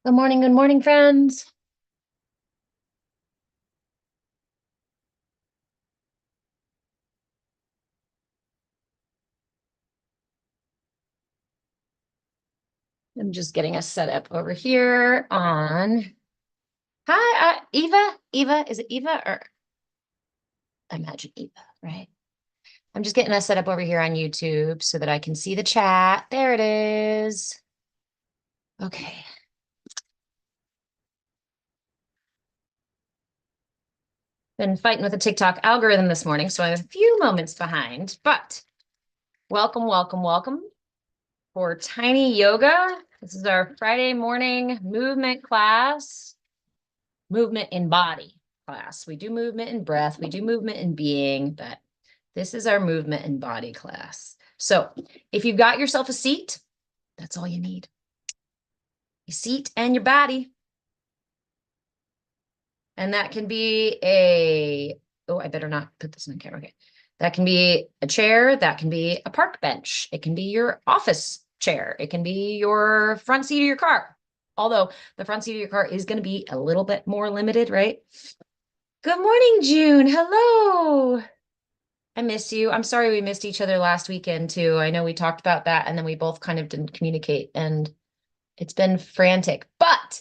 Good morning, friends. I'm just getting us set up over here on. Hi, Eva. Eva, is it Eva or I imagine Eva, right? I'm just getting us set up over here on YouTube so that I can see the chat. There it is. Okay. Been fighting with the TikTok algorithm this morning, so I'm a few moments behind, but welcome, welcome, welcome for Tiny Yoga. This is our Friday morning movement class. Movement in body class. We do movement in breath, we do movement in being, but this is our movement in body class. So if you've got yourself a seat, that's all you need. Your seat and your body. And that can be oh, I better not put this in the camera. Okay. That can be a chair, that can be a park bench, it can be your office chair, it can be your front seat of your car. Although the front seat of your car is going to be a little bit more limited, right? Good morning, June. Hello. I miss you. I'm sorry we missed each other last weekend too. I know we talked about that and then we both kind of didn't communicate and it's been frantic, but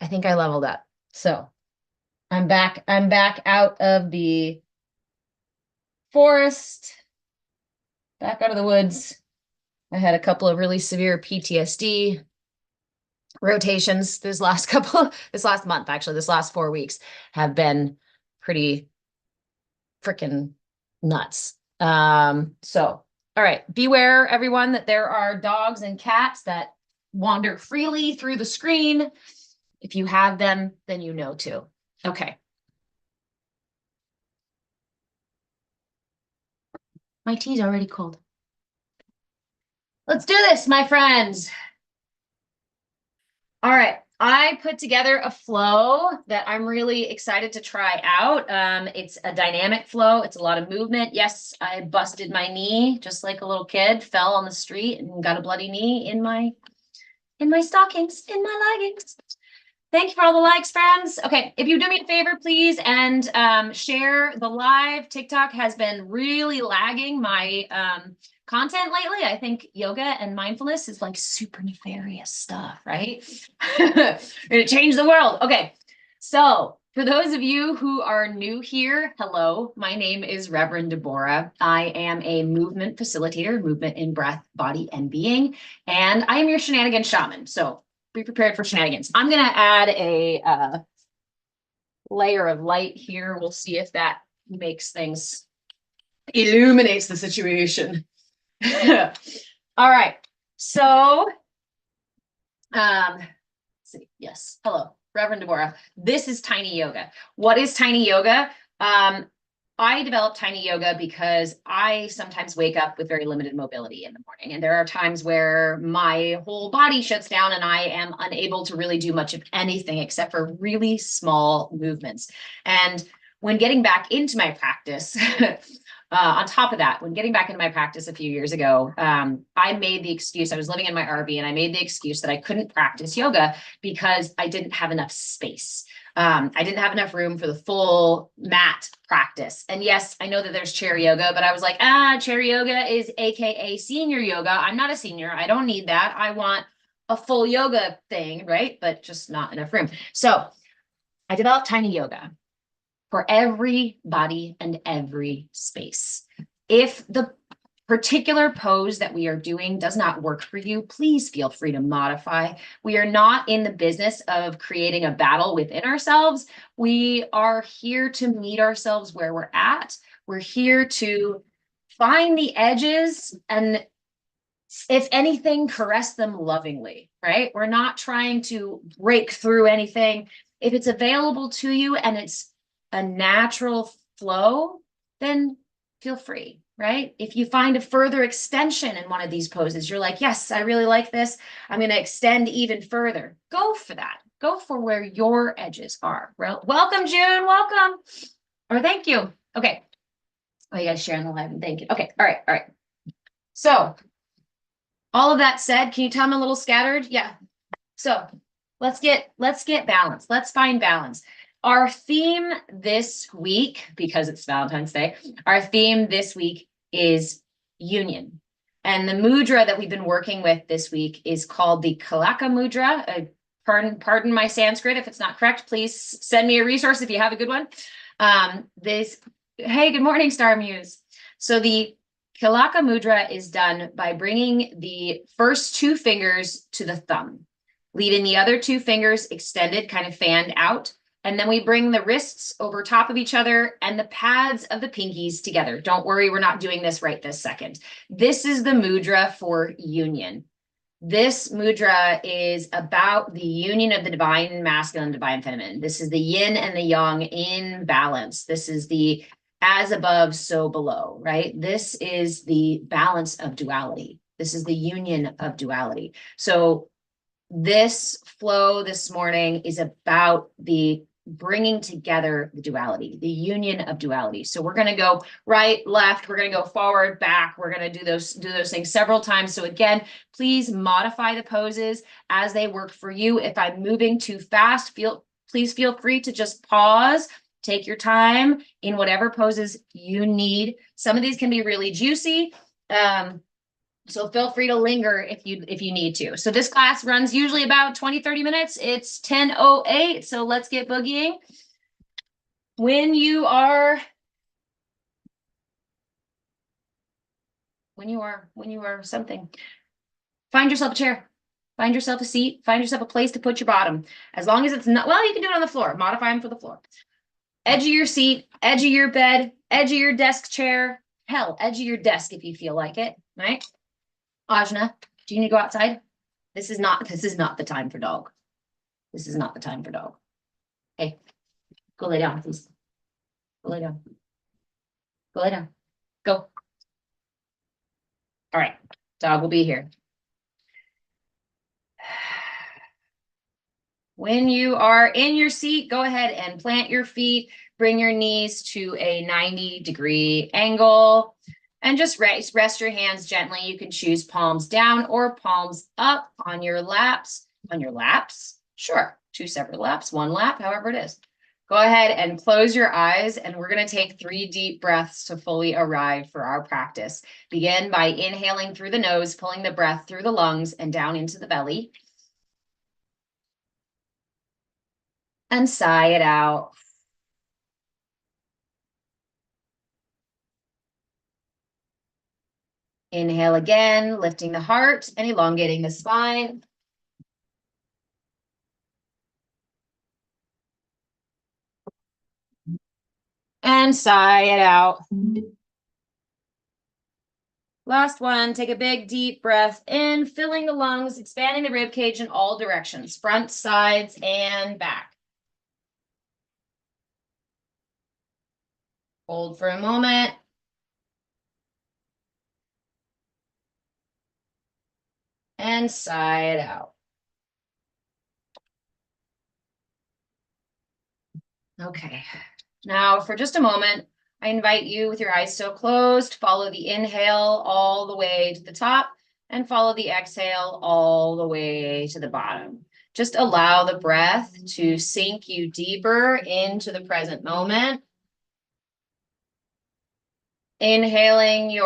I think I leveled up. So I'm back. I'm back out of the forest, back out of the woods. I had a couple of really severe PTSD rotations this last month, actually, this last 4 weeks have been pretty freaking nuts. So, all right, beware everyone that there are dogs and cats that wander freely through the screen. If you have them, then you know too. Okay. My tea's already cold. Let's do this, my friends. All right. I put together a flow that I'm really excited to try out. It's a dynamic flow. It's a lot of movement. Yes, I busted my knee just like a little kid, fell on the street and got a bloody knee in my stockings, in my leggings. Thank you for all the likes, friends. Okay, if you do me a favor, please, and share the live. TikTok has been really lagging my content lately. I think yoga and mindfulness is like super nefarious stuff, right? Gonna change the world. Okay, so for those of you who are new here, hello, my name is Reverend Deborah. I am a movement facilitator, movement in breath, body, and being, and I am your shenanigan shaman. So be prepared for shenanigans. I'm going to add a layer of light here. We'll see if that makes things, illuminates the situation. All right. So, let's see. Yes. Hello, Reverend Deborah. This is Tiny Yoga. What is Tiny Yoga? I developed Tiny Yoga because I sometimes wake up with very limited mobility in the morning. And there are times where my whole body shuts down and I am unable to really do much of anything except for really small movements. And when getting back into my practice, on top of that, when getting back into my practice a few years ago, I made the excuse, I was living in my RV and I made the excuse that I couldn't practice yoga because I didn't have enough space. I didn't have enough room for the full mat practice. And yes, I know that there's chair yoga, but I was like, chair yoga is AKA senior yoga. I'm not a senior. I don't need that. I want a full yoga thing, right? But just not enough room. So I developed Tiny Yoga for every body and every space. If the particular pose that we are doing does not work for you, please feel free to modify. We are not in the business of creating a battle within ourselves. We are here to meet ourselves where we're at. We're here to find the edges and, if anything, caress them lovingly, right? We're not trying to break through anything. If it's available to you and it's a natural flow, then feel free, right? If you find a further extension in one of these poses, you're like, yes, I really like this. I'm going to extend even further. Go for that. Go for where your edges are. Welcome, June. Welcome. Or thank you. Okay. Oh, you guys share in the live. Thank you. Okay. All right. All right. So All of that said, can you tell I'm a little scattered? Yeah. So let's get balanced. Let's find balance. Our theme this week, because it's Valentine's Day, our theme this week is union. And the mudra that we've been working with this week is called the Kalaka mudra. Pardon my Sanskrit if it's not correct. Please send me a resource if you have a good one. Hey, good morning, Star Muse. So the Kalaka mudra is done by bringing the first two fingers to the thumb, leaving the other two fingers extended, kind of fanned out. And then we bring the wrists over top of each other and the pads of the pinkies together. Don't worry, we're not doing this right this second. This is the mudra for union. This mudra is about the union of the divine masculine, divine feminine. This is the yin and the yang in balance. This is the as above, so below, right? This is the balance of duality. This is the union of duality. So this flow this morning is about the bringing together the duality, the union of duality. So we're going to go right, left, we're going to go forward, back. We're going to do those things several times. So again, please modify the poses as they work for you. If I'm moving too fast, please feel free to just pause. Take your time in whatever poses you need. Some of these can be really juicy. So feel free to linger if you need to. So this class runs usually about 20-30 minutes. It's 10:08. So let's get boogieing. When you are something, find yourself a chair, find yourself a seat, find yourself a place to put your bottom. As long as it's not, well, you can do it on the floor. Modify them for the floor. Edge of your seat, edge of your bed, edge of your desk chair, hell, edge of your desk if you feel like it, right? Ajna, do you need to go outside? This is not the time for dog. This is not the time for dog. Hey, go lay down, please. Go lay down. Go lay down. Go. All right, dog will be here. When you are in your seat, go ahead and plant your feet. Bring your knees to a 90-degree angle. And just rest your hands gently. You can choose palms down or palms up on your laps. On your laps? Sure. 2 separate laps, 1 lap, however it is. Go ahead and close your eyes, and we're going to take 3 deep breaths to fully arrive for our practice. Begin by inhaling through the nose, pulling the breath through the lungs and down into the belly. And sigh it out. Inhale again, lifting the heart and elongating the spine. And sigh it out. Last one, take a big deep breath in, filling the lungs, expanding the rib cage in all directions, front, sides, and back. Hold for a moment. And sigh it out. Okay, now for just a moment, I invite you with your eyes still closed, follow the inhale all the way to the top and follow the exhale all the way to the bottom. Just allow the breath to sink you deeper into the present moment. Inhaling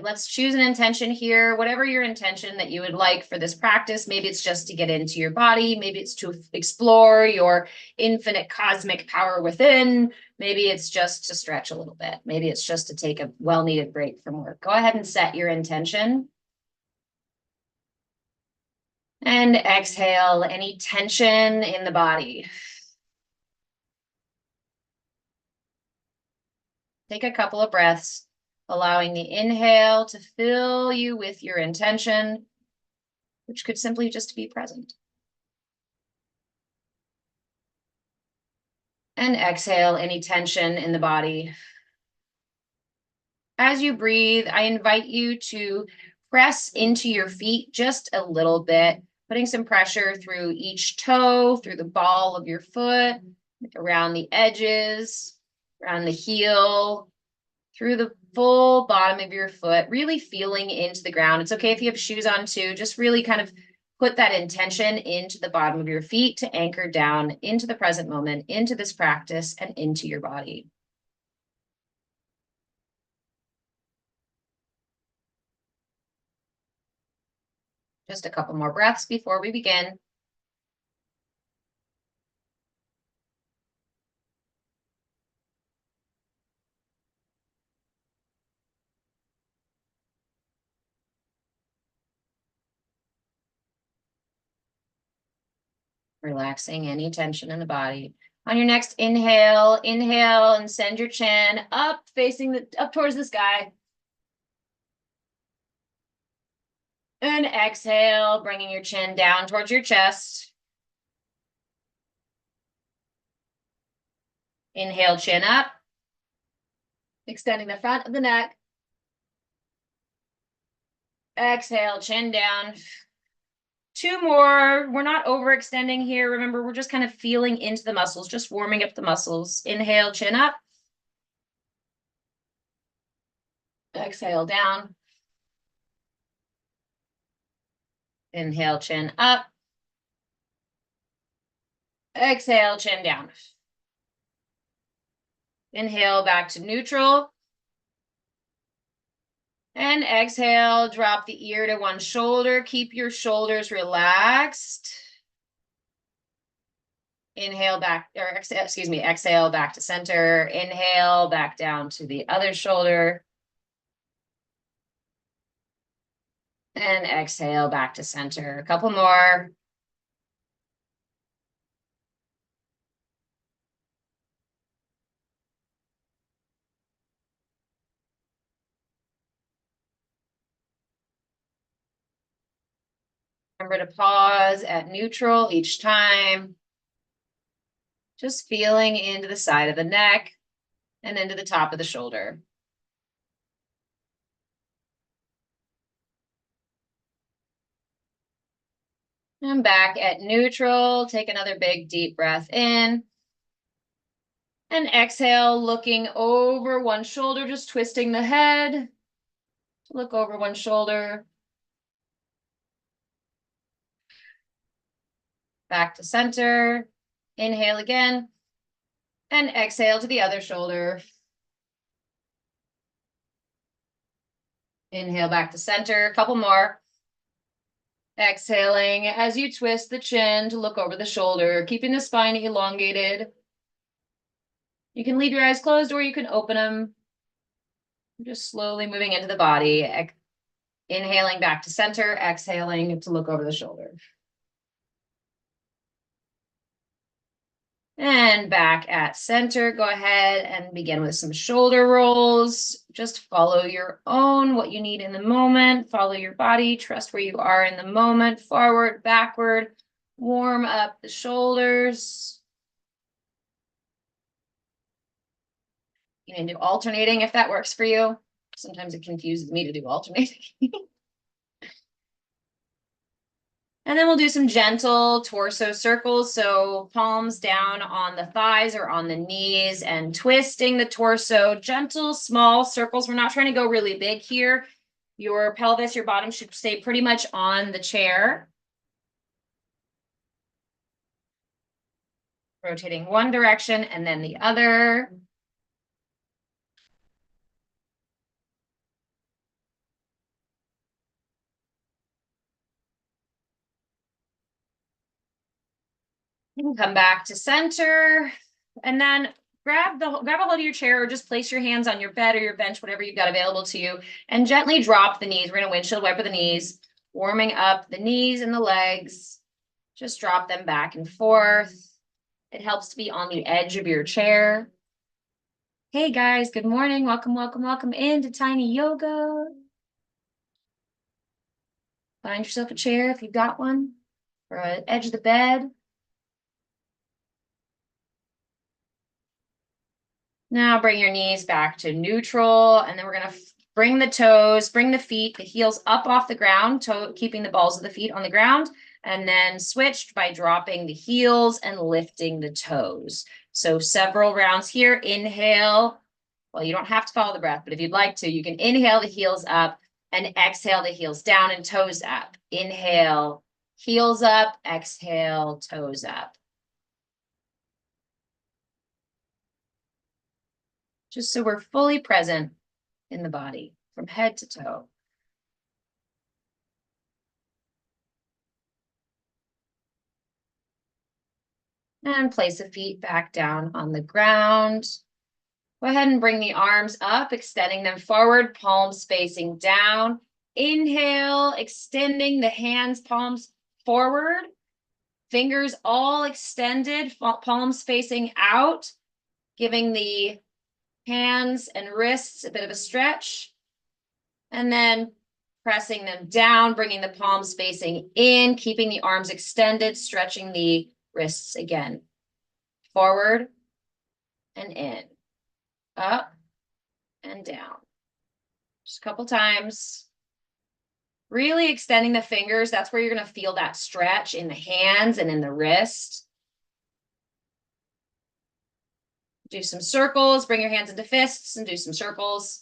let's choose an intention here, whatever your intention that you would like for this practice. Maybe it's just to get into your body. Maybe it's to explore your infinite cosmic power within. Maybe it's just to stretch a little bit. Maybe it's just to take a well-needed break from work. Go ahead and set your intention. And exhale any tension in the body. Take a couple of breaths, allowing the inhale to fill you with your intention, which could simply just be present. And exhale any tension in the body. As you breathe, I invite you to press into your feet just a little bit, putting some pressure through each toe, through the ball of your foot, around the edges, around the heel, through the full bottom of your foot, really feeling into the ground. It's okay if you have shoes on too, just really kind of put that intention into the bottom of your feet to anchor down into the present moment, into this practice, and into your body. Just a couple more breaths before we begin. Relaxing any tension in the body. On your next inhale, inhale and send your chin up, facing up towards the sky. And exhale, bringing your chin down towards your chest. Inhale, chin up, extending the front of the neck. Exhale, chin down. Two more. We're not overextending here. Remember, we're just kind of feeling into the muscles, just warming up the muscles. Inhale, chin up. Exhale, down. Inhale, chin up. Exhale, chin down. Inhale, back to neutral. And exhale, drop the ear to one shoulder. Keep your shoulders relaxed. Inhale back, or exhale back to center. Inhale back down to the other shoulder. And exhale back to center. A couple more. Remember to pause at neutral each time. Just feeling into the side of the neck and into the top of the shoulder. And back at neutral, take another big deep breath in. And exhale, looking over one shoulder, just twisting the head. Look over one shoulder. Back to center. Inhale again. And exhale to the other shoulder. Inhale back to center. A couple more. Exhaling as you twist the chin to look over the shoulder, keeping the spine elongated. You can leave your eyes closed or you can open them. Just slowly moving into the body. Inhaling back to center, exhaling to look over the shoulder. And back at center, go ahead and begin with some shoulder rolls. Just follow your own, what you need in the moment. Follow your body, trust where you are in the moment. Forward, backward, warm up the shoulders. You can do alternating if that works for you. Sometimes it confuses me to do alternating. And then we'll do some gentle torso circles. So palms down on the thighs or on the knees and twisting the torso, gentle, small circles. We're not trying to go really big here. Your pelvis, your bottom should stay pretty much on the chair. Rotating one direction and then the other. You can come back to center and then grab a hold of your chair or just place your hands on your bed or your bench, whatever you've got available to you, and gently drop the knees. We're going to windshield wiper the knees, warming up the knees and the legs. Just drop them back and forth. It helps to be on the edge of your chair. Hey guys, good morning. Welcome, welcome, welcome into Tiny Yoga. Find yourself a chair if you've got one, or an edge of the bed. Now bring your knees back to neutral, and then we're going to bring the toes, bring the feet, the heels up off the ground, keeping the balls of the feet on the ground, and then switched by dropping the heels and lifting the toes. So several rounds here. Inhale, Well, you don't have to follow the breath, but if you'd like to, you can inhale the heels up and exhale the heels down and toes up. Inhale, heels up, exhale, toes up. Just so we're fully present in the body from head to toe. And place the feet back down on the ground. Go ahead and bring the arms up, extending them forward, palms facing down. Inhale, extending the hands, palms forward. Fingers all extended, palms facing out, giving the hands and wrists a bit of a stretch. And then pressing them down, bringing the palms facing in, keeping the arms extended, stretching the wrists again. Forward and in, up and down. Just a couple times. Really extending the fingers. That's where you're going to feel that stretch in the hands and in the wrist. Do some circles. Bring your hands into fists and do some circles.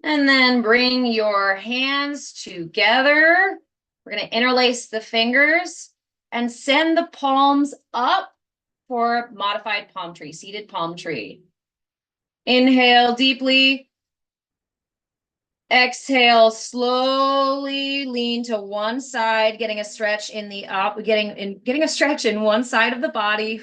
And then bring your hands together. We're going to interlace the fingers and send the palms up for modified palm tree, seated palm tree. Inhale deeply. Exhale, slowly lean to one side, getting a stretch in the getting a stretch in one side of the body.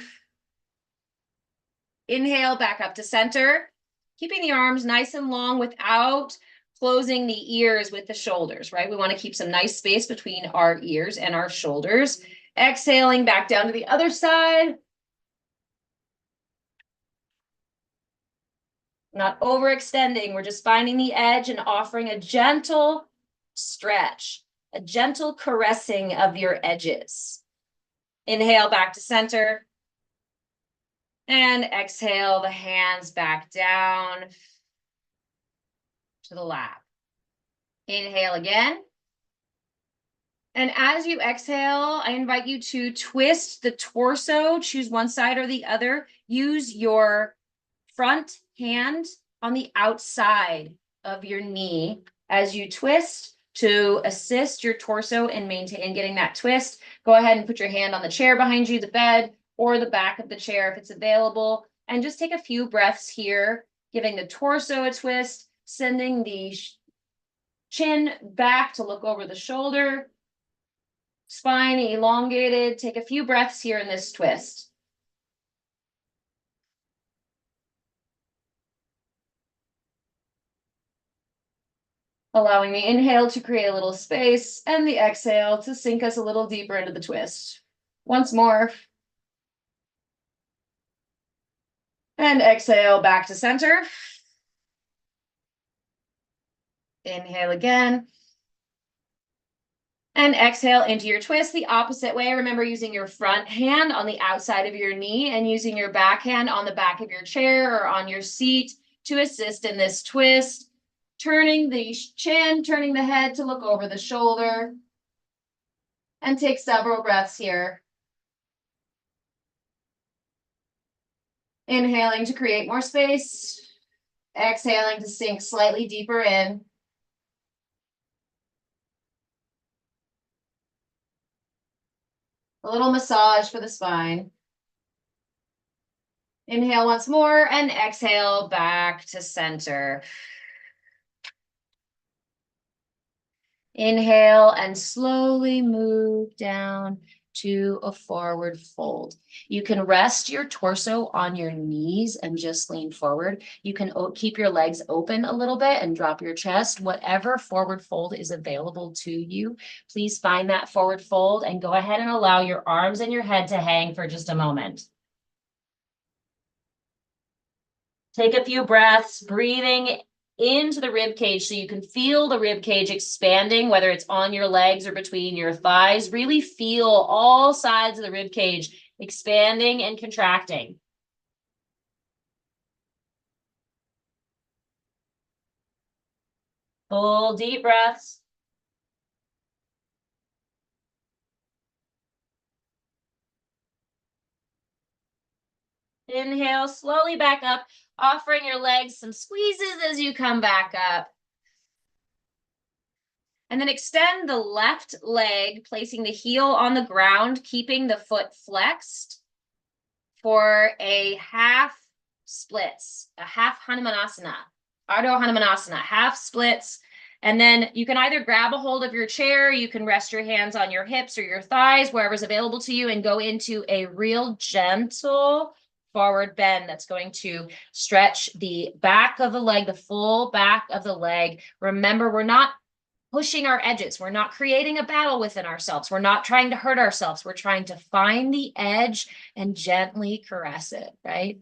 Inhale, back up to center, keeping the arms nice and long without closing the ears with the shoulders, right? We want to keep some nice space between our ears and our shoulders. Exhaling back down to the other side. Not overextending, we're just finding the edge and offering a gentle stretch, a gentle caressing of your edges. Inhale back to center. And exhale the hands back down to the lap. Inhale again. And as you exhale, I invite you to twist the torso, choose one side or the other. Use your front hand on the outside of your knee as you twist to assist your torso in getting that twist. Go ahead and put your hand on the chair behind you, the bed, or the back of the chair if it's available. And just take a few breaths here, giving the torso a twist, sending the chin back to look over the shoulder. Spine elongated. Take a few breaths here in this twist. Allowing the inhale to create a little space and the exhale to sink us a little deeper into the twist. Once more. And exhale back to center. Inhale again. And exhale into your twist the opposite way. Remember using your front hand on the outside of your knee and using your back hand on the back of your chair or on your seat to assist in this twist. Turning the chin, turning the head to look over the shoulder. And take several breaths here. Inhaling to create more space. Exhaling to sink slightly deeper in. A little massage for the spine. Inhale once more and exhale back to center. Inhale and slowly move down to a forward fold. You can rest your torso on your knees and just lean forward. You can keep your legs open a little bit and drop your chest. Whatever forward fold is available to you, please find that forward fold and go ahead and allow your arms and your head to hang for just a moment. Take a few breaths, breathing into the rib cage so you can feel the rib cage expanding, whether it's on your legs or between your thighs. Really feel all sides of the rib cage expanding and contracting. Full deep breaths. Inhale, slowly back up, offering your legs some squeezes as you come back up. And then extend the left leg, placing the heel on the ground, keeping the foot flexed for a half splits, a half Hanumanasana, Ardha Hanumanasana, half splits. And then you can either grab a hold of your chair, you can rest your hands on your hips or your thighs, wherever's available to you, and go into a real gentle forward bend that's going to stretch the back of the leg, the full back of the leg. Remember, we're not pushing our edges. We're not creating a battle within ourselves. We're not trying to hurt ourselves. We're trying to find the edge and gently caress it, right?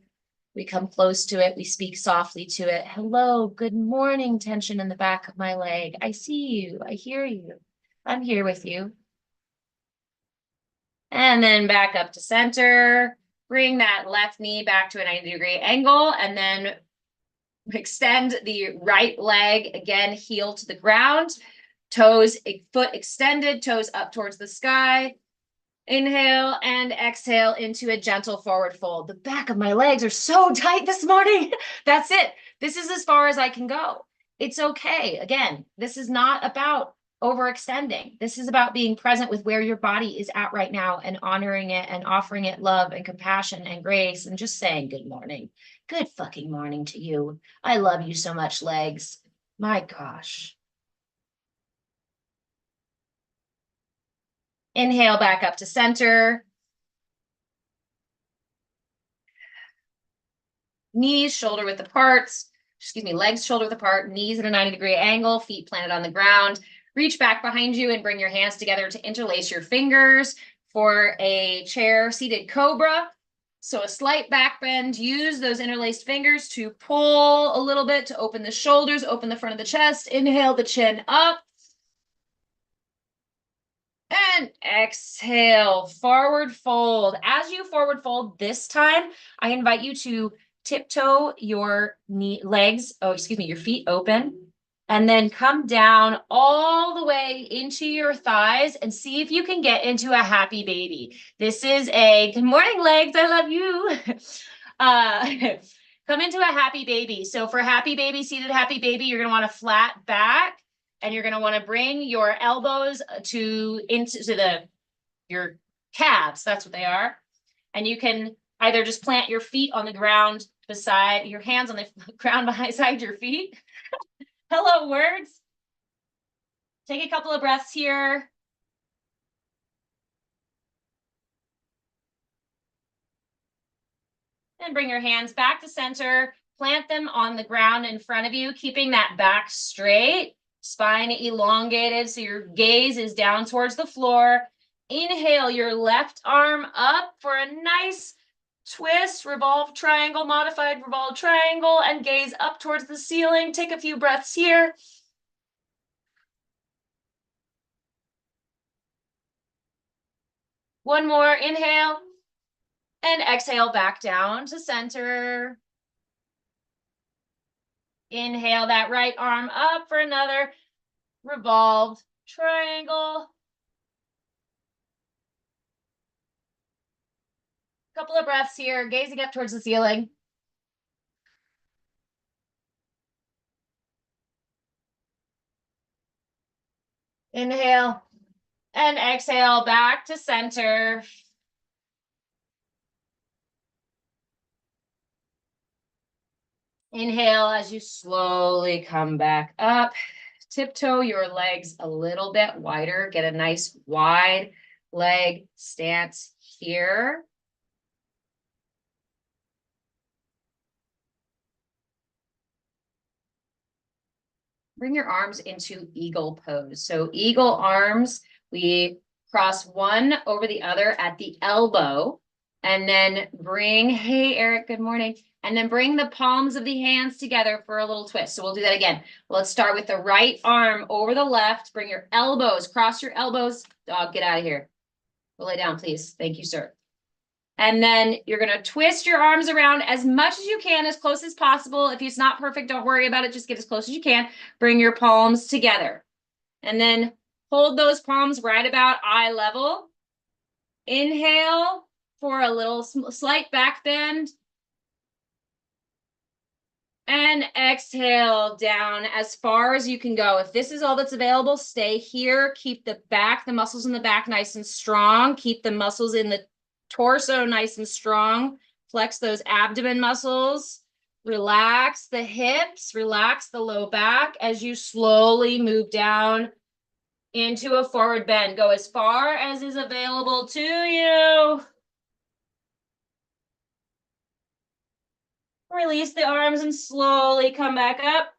We come close to it. We speak softly to it. Hello, good morning, tension in the back of my leg. I see you. I hear you. I'm here with you. And then back up to center. Bring that left knee back to a 90-degree angle, and then extend the right leg, again, heel to the ground. Toes, foot extended, toes up towards the sky. Inhale and exhale into a gentle forward fold. The back of my legs are so tight this morning. That's it. This is as far as I can go. It's okay. Again, this is not about overextending. This is about being present with where your body is at right now and honoring it and offering it love and compassion and grace and just saying good morning. Good fucking morning to you. I love you so much, legs. My gosh. Inhale back up to center. Knees shoulder width apart. Legs shoulder width apart, knees at a 90-degree angle, feet planted on the ground. Reach back behind you and bring your hands together to interlace your fingers for a chair seated cobra. So a slight back bend. Use those interlaced fingers to pull a little bit to open the shoulders, open the front of the chest. Inhale the chin up. And exhale, forward fold. As you forward fold this time, I invite you to tiptoe your your feet open, and then come down all the way into your thighs and see if you can get into a happy baby. This is a good morning, legs. I love you. Come into a happy baby. So for happy baby, seated happy baby, you're going to want a flat back. And you're going to want to bring your elbows into your calves. That's what they are. And you can either just plant your feet on the ground beside your hands on the ground beside your feet. Hello, words. Take a couple of breaths here. And bring your hands back to center. Plant them on the ground in front of you, keeping that back straight. Spine elongated, so your gaze is down towards the floor. Inhale your left arm up for a nice twist, revolve triangle, modified revolve triangle, and gaze up towards the ceiling. Take a few breaths here. One more, inhale, and exhale back down to center. Inhale that right arm up for another revolved triangle. Couple of breaths here, gazing up towards the ceiling. Inhale and exhale back to center. Inhale as you slowly come back up. Tiptoe your legs a little bit wider. Get a nice wide leg stance here. Bring your arms into eagle pose. So eagle arms, we cross one over the other at the elbow, and then bring, hey, Eric, good morning. And then bring the palms of the hands together for a little twist. So we'll do that again. Let's start with the right arm over the left. Bring your elbows, cross your elbows. Dog, get out of here. Go lay down, please. Thank you, sir. And then you're going to twist your arms around as much as you can, as close as possible. If it's not perfect, don't worry about it. Just get as close as you can. Bring your palms together. And then hold those palms right about eye level. Inhale for a little slight back bend. And exhale down as far as you can go. If this is all that's available, stay here. Keep the muscles in the back nice and strong. Keep the muscles in the torso nice and strong. Flex those abdomen muscles. Relax the hips, relax the low back as you slowly move down into a forward bend. Go as far as is available to you. Release the arms and slowly come back up.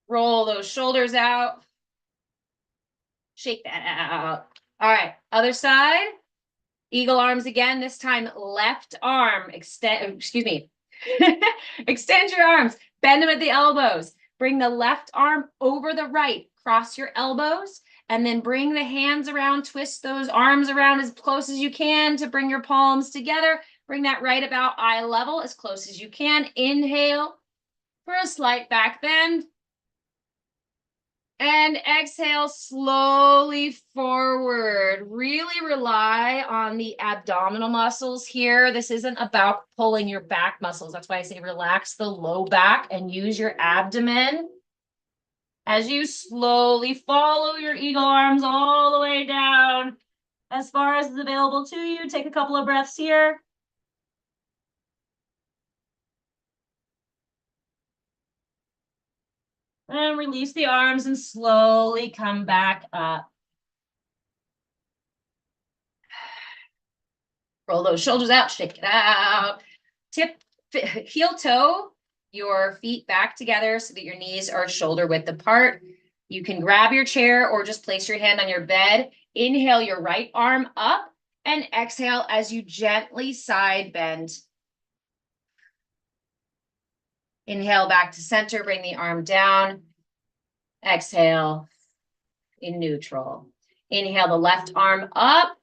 Roll those shoulders out. Shake that out. All right, other side. Eagle arms again, this time left arm. Extend your arms. Bend them at the elbows. Bring the left arm over the right. Cross your elbows. And then bring the hands around. Twist those arms around as close as you can to bring your palms together. Bring that right about eye level as close as you can. Inhale for a slight back bend. And exhale slowly forward. Really rely on the abdominal muscles here. This isn't about pulling your back muscles. That's why I say relax the low back and use your abdomen. As you slowly follow your eagle arms all the way down as far as is available to you. Take a couple of breaths here. And release the arms and slowly come back up. Roll those shoulders out, shake it out. Tip, heel toe your feet back together so that your knees are shoulder width apart. You can grab your chair or just place your hand on your bed. Inhale your right arm up and exhale as you gently side bend. Inhale back to center, bring the arm down. Exhale in neutral. Inhale the left arm up.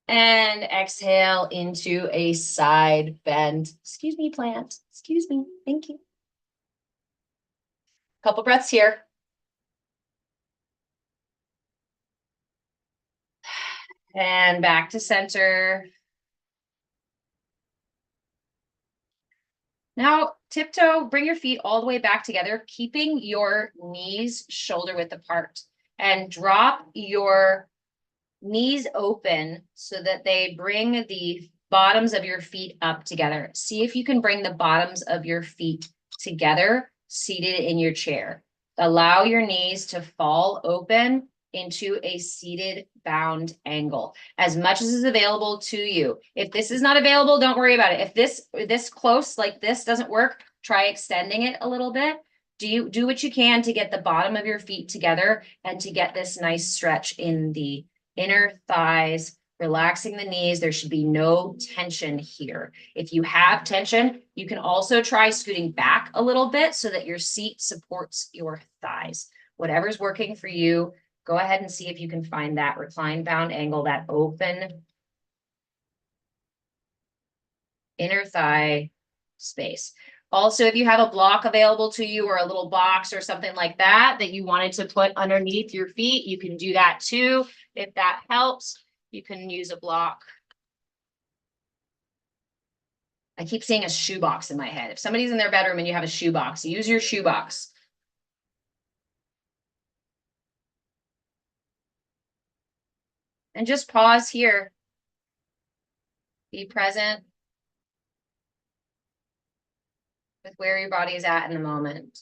And exhale into a side bend. Excuse me, plant. Excuse me. Thank you. Couple breaths here. And back to center. Now, tiptoe, bring your feet all the way back together, keeping your knees shoulder width apart. And drop your knees open so that they bring the bottoms of your feet up together. See if you can bring the bottoms of your feet together, seated in your chair. Allow your knees to fall open into a seated bound angle as much as is available to you. If this is not available, don't worry about it. If this close like this doesn't work, try extending it a little bit. Do what you can to get the bottom of your feet together and to get this nice stretch in the inner thighs, relaxing the knees. There should be no tension here. If you have tension, you can also try scooting back a little bit so that your seat supports your thighs. Whatever's working for you, go ahead and see if you can find that recline bound angle, that open inner thigh space. Also, if you have a block available to you or a little box or something like that that you wanted to put underneath your feet, you can do that too. If that helps, you can use a block. I keep seeing a shoebox in my head. If somebody's in their bedroom and you have a shoebox, use your shoebox. And just pause here. Be present with where your body is at in the moment.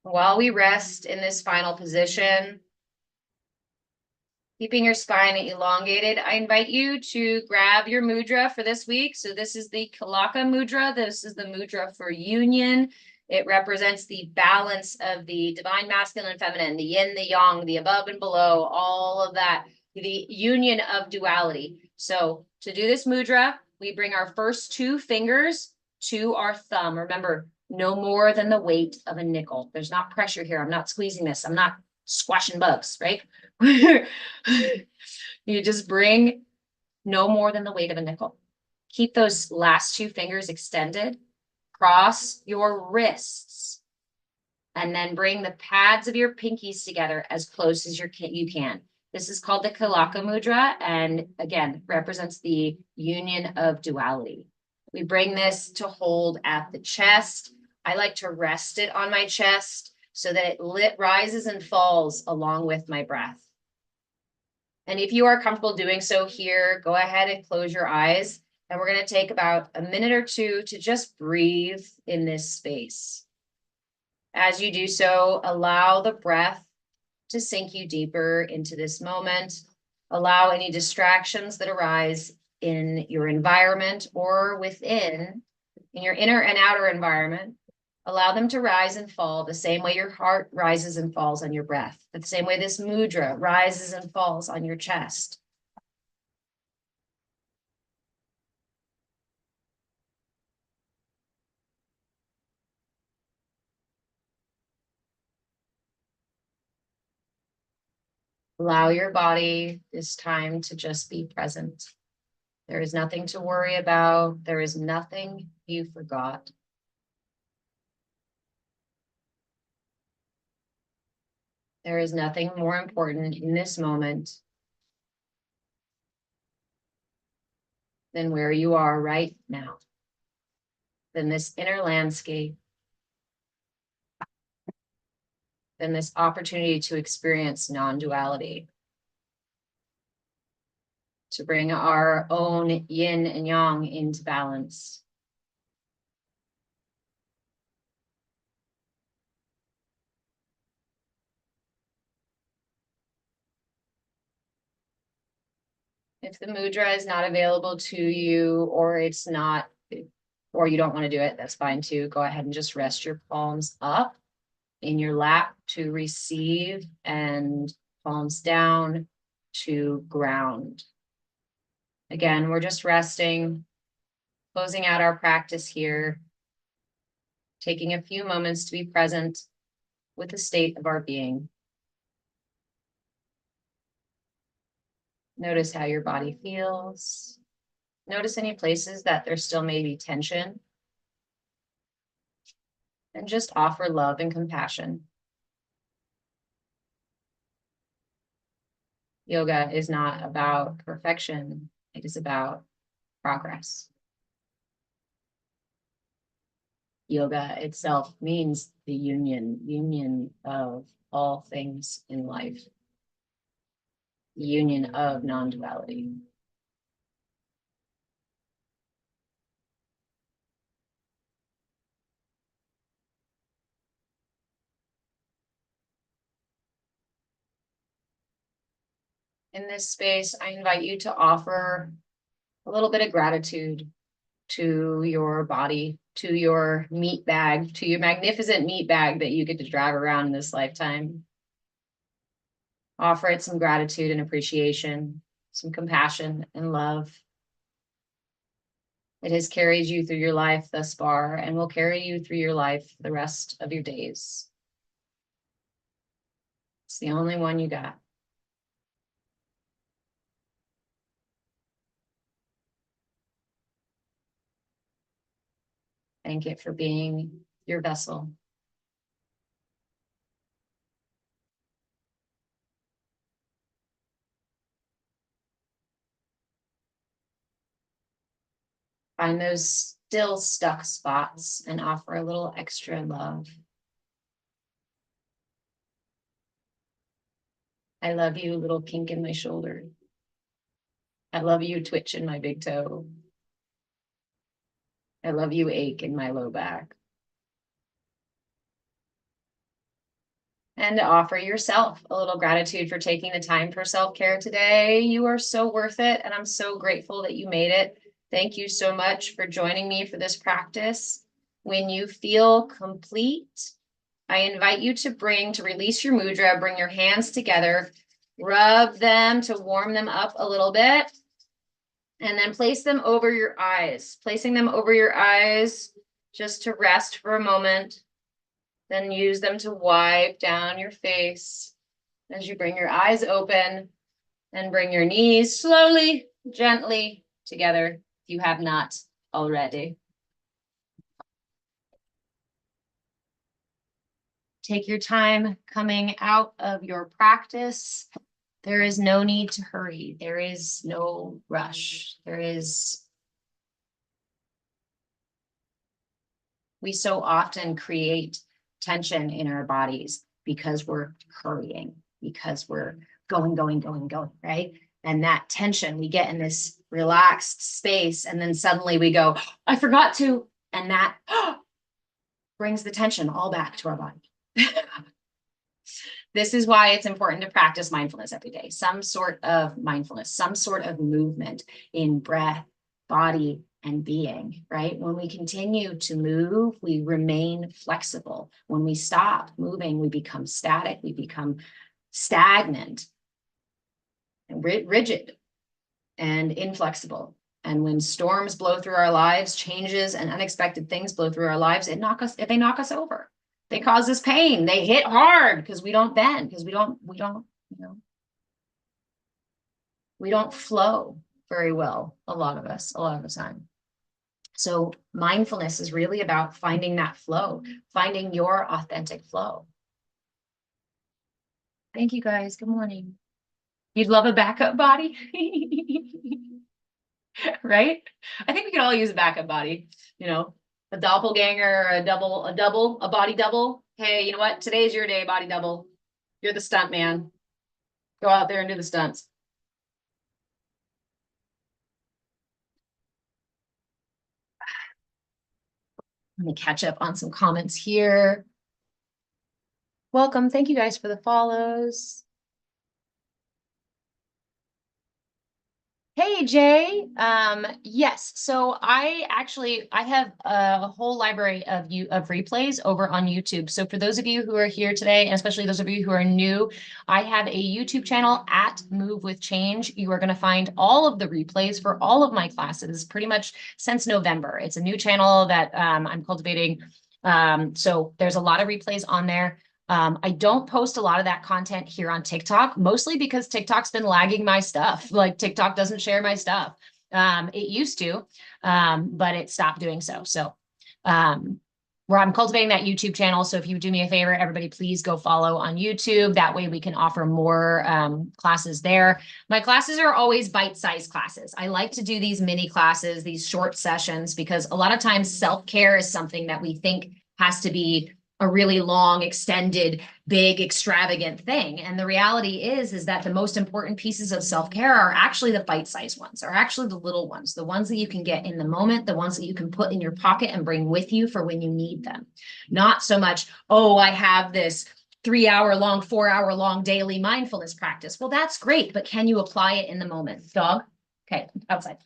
While we rest in this final position, keeping your spine elongated, I invite you to grab your mudra for this week. So this is the Kalaka mudra. This is the mudra for union. It represents the balance of the divine masculine and feminine, the yin, the yang, the above and below, all of that, the union of duality. So to do this mudra, we bring our first two fingers to our thumb. Remember, no more than the weight of a nickel. There's not pressure here. I'm not squeezing this. I'm not squashing bugs, right? You just bring no more than the weight of a nickel. Keep those last two fingers extended. Cross your wrists. And then bring the pads of your pinkies together as close as you can. This is called the Kalaka Mudra, and again, represents the union of duality. We bring this to hold at the chest. I like to rest it on my chest so that it rises and falls along with my breath. And if you are comfortable doing so here, go ahead and close your eyes. And we're going to take about a minute or two to just breathe in this space. As you do so, allow the breath to sink you deeper into this moment. Allow any distractions that arise in your environment or within, in your inner and outer environment. Allow them to rise and fall the same way your heart rises and falls on your breath, the same way this mudra rises and falls on your chest. Allow your body this time to just be present. There is nothing to worry about. There is nothing you forgot. There is nothing more important in this moment than where you are right now, than this inner landscape, than this opportunity to experience non-duality, to bring our own yin and yang into balance. If the mudra is not available to you, or it's not, or you don't want to do it, that's fine too. Go ahead and just rest your palms up in your lap to receive and palms down to ground. Again, we're just resting, closing out our practice here, taking a few moments to be present with the state of our being. Notice how your body feels. Notice any places that there still may be tension. And just offer love and compassion. Yoga is not about perfection. It is about progress. Yoga itself means the union of all things in life. The union of non-duality. In this space, I invite you to offer a little bit of gratitude to your body, to your meat bag, to your magnificent meat bag that you get to drive around in this lifetime. Offer it some gratitude and appreciation, some compassion and love. It has carried you through your life thus far and will carry you through your life the rest of your days. It's the only one you got. Thank it for being your vessel. Find those still stuck spots and offer a little extra love. I love you, little kink in my shoulder. I love you, twitch in my big toe. I love you, ache in my low back. And to offer yourself a little gratitude for taking the time for self-care today. You are so worth it, and I'm so grateful that you made it. Thank you so much for joining me for this practice. When you feel complete, I invite you to release your mudra, bring your hands together, rub them to warm them up a little bit, and then place them over your eyes. Placing them over your eyes just to rest for a moment. Then use them to wipe down your face as you bring your eyes open and bring your knees slowly, gently together if you have not already. Take your time coming out of your practice There is no need to hurry. There is no rush. We so often create tension in our bodies because we're hurrying, because we're going, right? And that tension, we get in this relaxed space, and then suddenly we go, I forgot to, and that brings the tension all back to our body. This is why it's important to practice mindfulness every day. Some sort of mindfulness, some sort of movement in breath, body, and being, right? When we continue to move, we remain flexible. When we stop moving, we become static, we become stagnant, and rigid, and inflexible. And when storms blow through our lives, changes and unexpected things blow through our lives, they knock us over. They cause us pain. They hit hard because we don't bend, because we don't flow very well, a lot of the time. So mindfulness is really about finding that flow, finding your authentic flow. Thank you guys. Good morning. You'd love a backup body, right? I think we could all use a backup body, a doppelganger, a body double. Hey, you know what? Today's your day, body double. You're the stunt man. Go out there and do the stunts. Let me catch up on some comments here. Welcome. Thank you guys for the follows. Hey, Jay. Yes. So I have a whole library of replays over on YouTube. So for those of you who are here today, and especially those of you who are new, I have a YouTube channel at Move with Change. You are going to find all of the replays for all of my classes pretty much since November. It's a new channel that I'm cultivating. So there's a lot of replays on there. I don't post a lot of that content here on TikTok, mostly because TikTok's been lagging my stuff. Like TikTok doesn't share my stuff. It used to, but it stopped doing so. So where I'm cultivating that YouTube channel. So if you would do me a favor, everybody, please go follow on YouTube. That way we can offer more classes there. My classes are always bite-sized classes. I like to do these mini classes, these short sessions, because a lot of times self-care is something that we think has to be a really long, extended, big, extravagant thing. And the reality is that the most important pieces of self-care are actually the bite-sized ones, are actually the little ones, the ones that you can get in the moment, the ones that you can put in your pocket and bring with you for when you need them. Not so much, oh, I have this 3-hour-long, 4-hour-long daily mindfulness practice. Well, that's great, but can you apply it in the moment? Dog? Okay, outside.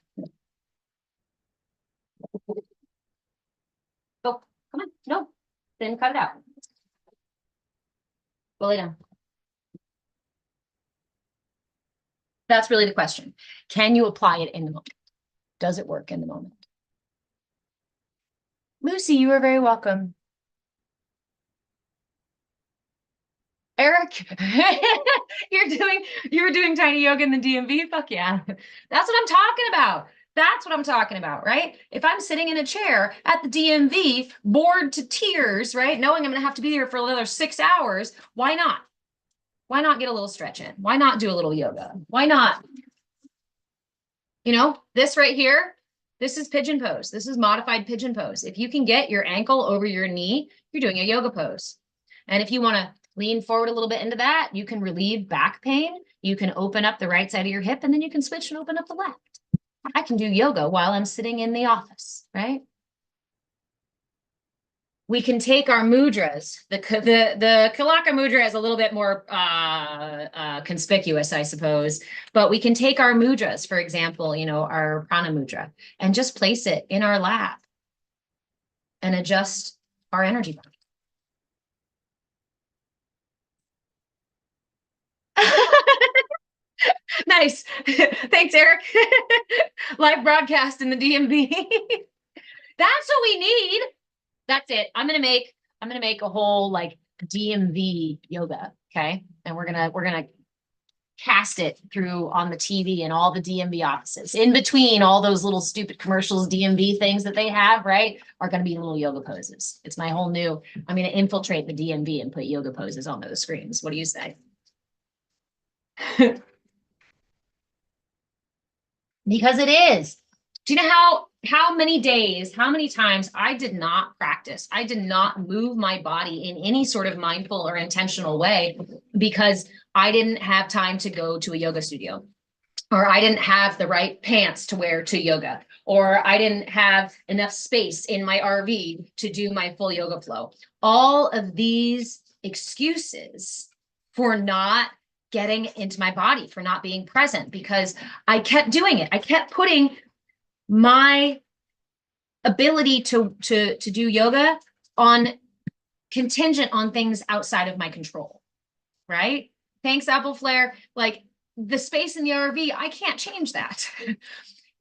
Oh, come on, no. Then cut it out. Go lay down. That's really the question. Can you apply it in the moment? Does it work in the moment? Lucy, you are very welcome. Eric, you're doing tiny yoga in the DMV? Fuck yeah. That's what I'm talking about. That's what I'm talking about, right? If I'm sitting in a chair at the DMV, bored to tears, right? Knowing I'm going to have to be there for another 6 hours, why not? Why not get a little stretch in? Why not do a little yoga? Why not? This right here, this is pigeon pose. This is modified pigeon pose. If you can get your ankle over your knee, you're doing a yoga pose. And if you want to lean forward a little bit into that, you can relieve back pain. You can open up the right side of your hip, and then you can switch and open up the left. I can do yoga while I'm sitting in the office, right? We can take our mudras. The Kalaka mudra is a little bit more conspicuous, I suppose, but we can take our mudras, for example, our prana mudra, and just place it in our lap and adjust our energy body. Nice. Thanks, Eric. Live broadcast in the DMV. That's what we need. That's it. I'm gonna make a whole like DMV yoga. Okay. And we're gonna cast it through on the TV in all the DMV offices. In between all those little stupid commercials, DMV things that they have, right, are gonna be little yoga poses. It's my whole new, I'm gonna infiltrate the DMV and put yoga poses on those screens. What do you say? Because it is. Do you know how many days, how many times I did not practice? I did not move my body in any sort of mindful or intentional way because I didn't have time to go to a yoga studio, or I didn't have the right pants to wear to yoga, or I didn't have enough space in my RV to do my full yoga flow. All of these excuses for not getting into my body, for not being present, because I kept doing it. I kept putting my ability to do yoga on contingent on things outside of my control, right? Thanks, Apple Flare. Like, the space in the RV, I can't change that.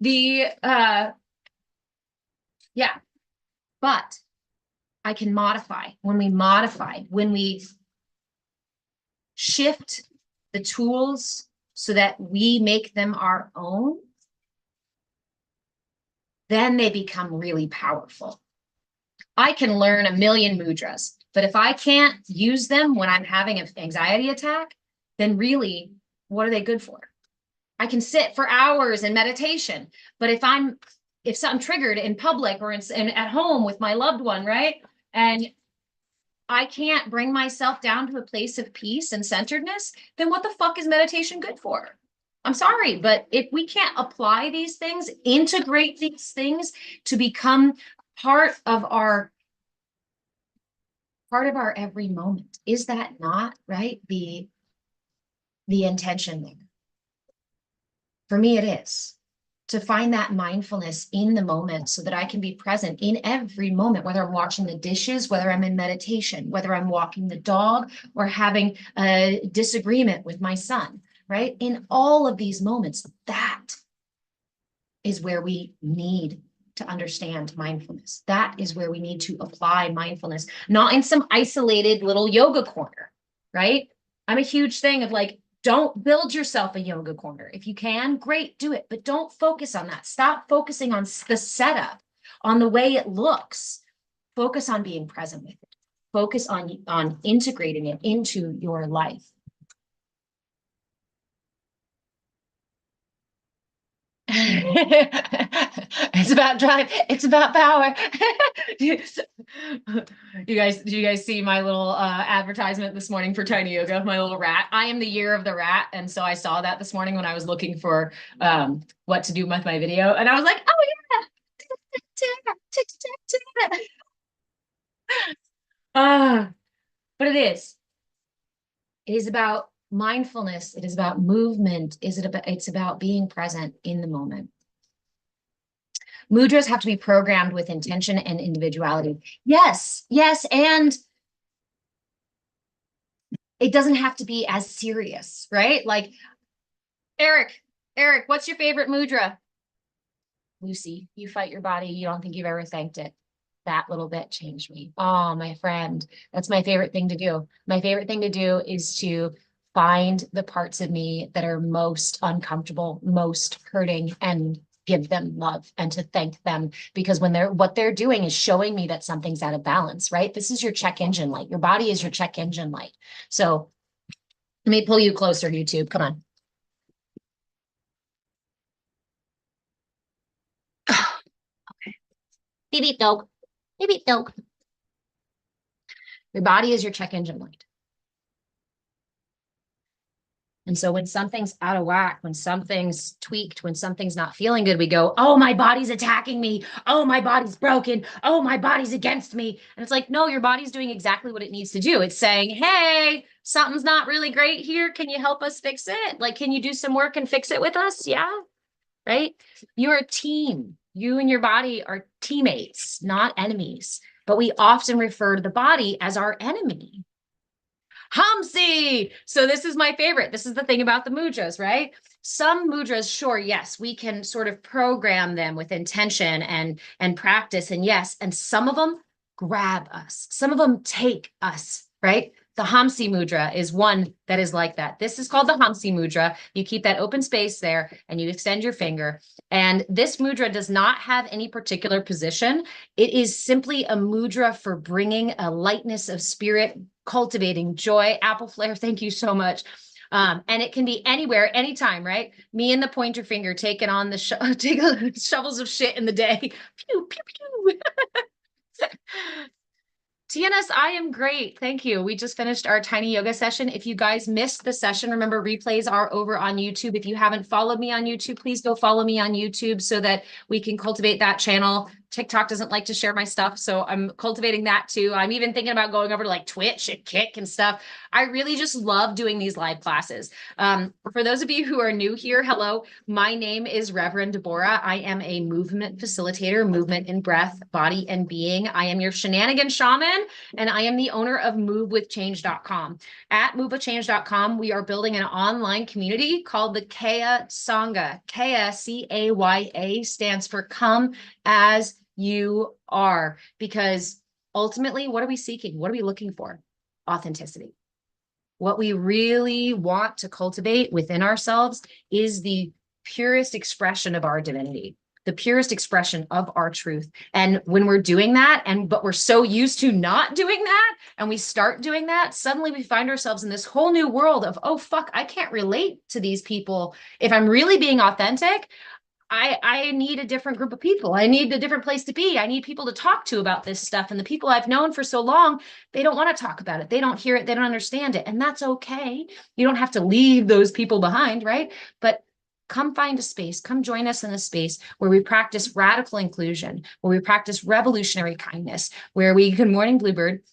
Yeah, but I can modify. When we shift the tools so that we make them our own, then they become really powerful. I can learn a million mudras, but if I can't use them when I'm having an anxiety attack, then really, what are they good for? I can sit for hours in meditation, but if something triggered in public or at home with my loved one, right? And I can't bring myself down to a place of peace and centeredness, then what the fuck is meditation good for? I'm sorry, but if we can't apply these things, integrate these things to become part of our every moment, is that not right? The intention there. For me, it is to find that mindfulness in the moment so that I can be present in every moment, whether I'm washing the dishes, whether I'm in meditation, whether I'm walking the dog or having a disagreement with my son, right? In all of these moments, that is where we need to understand mindfulness. That is where we need to apply mindfulness, not in some isolated little yoga corner, right? I'm a huge thing of like, don't build yourself a yoga corner. If you can, great, do it, but don't focus on that. Stop focusing on the setup, on the way it looks. Focus on being present with it. Focus on integrating it into your life. It's about drive. It's about power. Do you guys see my little advertisement this morning for Tiny Yoga? My little rat. I am the year of the rat, and so I saw that this morning when I was looking for what to do with my video, and I was like, oh yeah. But it is. It is about mindfulness. It is about movement. It's about being present in the moment. Mudras have to be programmed with intention and individuality. Yes, and it doesn't have to be as serious, right? Like, Eric, what's your favorite mudra? Lucy, you fight your body. You don't think you've ever thanked it. That little bit changed me. Oh, my friend, that's my favorite thing to do. My favorite thing to do is to find the parts of me that are most uncomfortable, most hurting, and give them love and to thank them, because what they're doing is showing me that something's out of balance, right? This is your check engine light. Your body is your check engine light. So let me pull you closer, YouTube. Come on. Okay. Beep, beep, dog. Beep, beep, dog. Your body is your check engine light. And so when something's out of whack, when something's tweaked, when something's not feeling good, we go, oh, my body's attacking me. Oh, my body's broken. Oh, my body's against me. And it's like, no, your body's doing exactly what it needs to do. It's saying, hey, something's not really great here. Can you help us fix it? Like, can you do some work and fix it with us? Yeah. Right. You're a team. You and your body are teammates, not enemies. But we often refer to the body as our enemy. Hamsi. So this is my favorite. This is the thing about the mudras, right? Some mudras, sure, yes, we can sort of program them with intention and practice. And yes, and some of them grab us. Some of them take us, right? The Hamsi mudra is one that is like that. This is called the Hamsi mudra. You keep that open space there and you extend your finger. And this mudra does not have any particular position. It is simply a mudra for bringing a lightness of spirit, cultivating joy. Apple Flare, thank you so much. And it can be anywhere, anytime, right? Me and the pointer finger taking on the shovels of shit in the day. Pew, pew, pew. TNS, I am great. Thank you. We just finished our tiny yoga session. If you guys missed the session, remember replays are over on YouTube. If you haven't followed me on YouTube, please go follow me on YouTube so that we can cultivate that channel. TikTok doesn't like to share my stuff, so I'm cultivating that too. I'm even thinking about going over to like Twitch and Kick and stuff. I really just love doing these live classes. For those of you who are new here, hello, my name is Reverend Deborah. I am a movement facilitator, movement in breath, body, and being. I am your shenanigan shaman, and I am the owner of movewithchange.com. At movewithchange.com, we are building an online community called the Kaya Sangha. Kaya, C-A-Y-A, stands for Come As You Are, because ultimately, what are we seeking? What are we looking for? Authenticity. What we really want to cultivate within ourselves is the purest expression of our divinity, the purest expression of our truth. And when we're doing that, but we're so used to not doing that, and we start doing that, suddenly we find ourselves in this whole new world of, oh, fuck, I can't relate to these people. If I'm really being authentic, I need a different group of people. I need a different place to be. I need people to talk to about this stuff. And the people I've known for so long, they don't want to talk about it. They don't hear it. They don't understand it. And that's okay. You don't have to leave those people behind, right? But come find a space. Come join us in a space where we practice radical inclusion, where we practice revolutionary kindness, where we, good morning, Bluebird,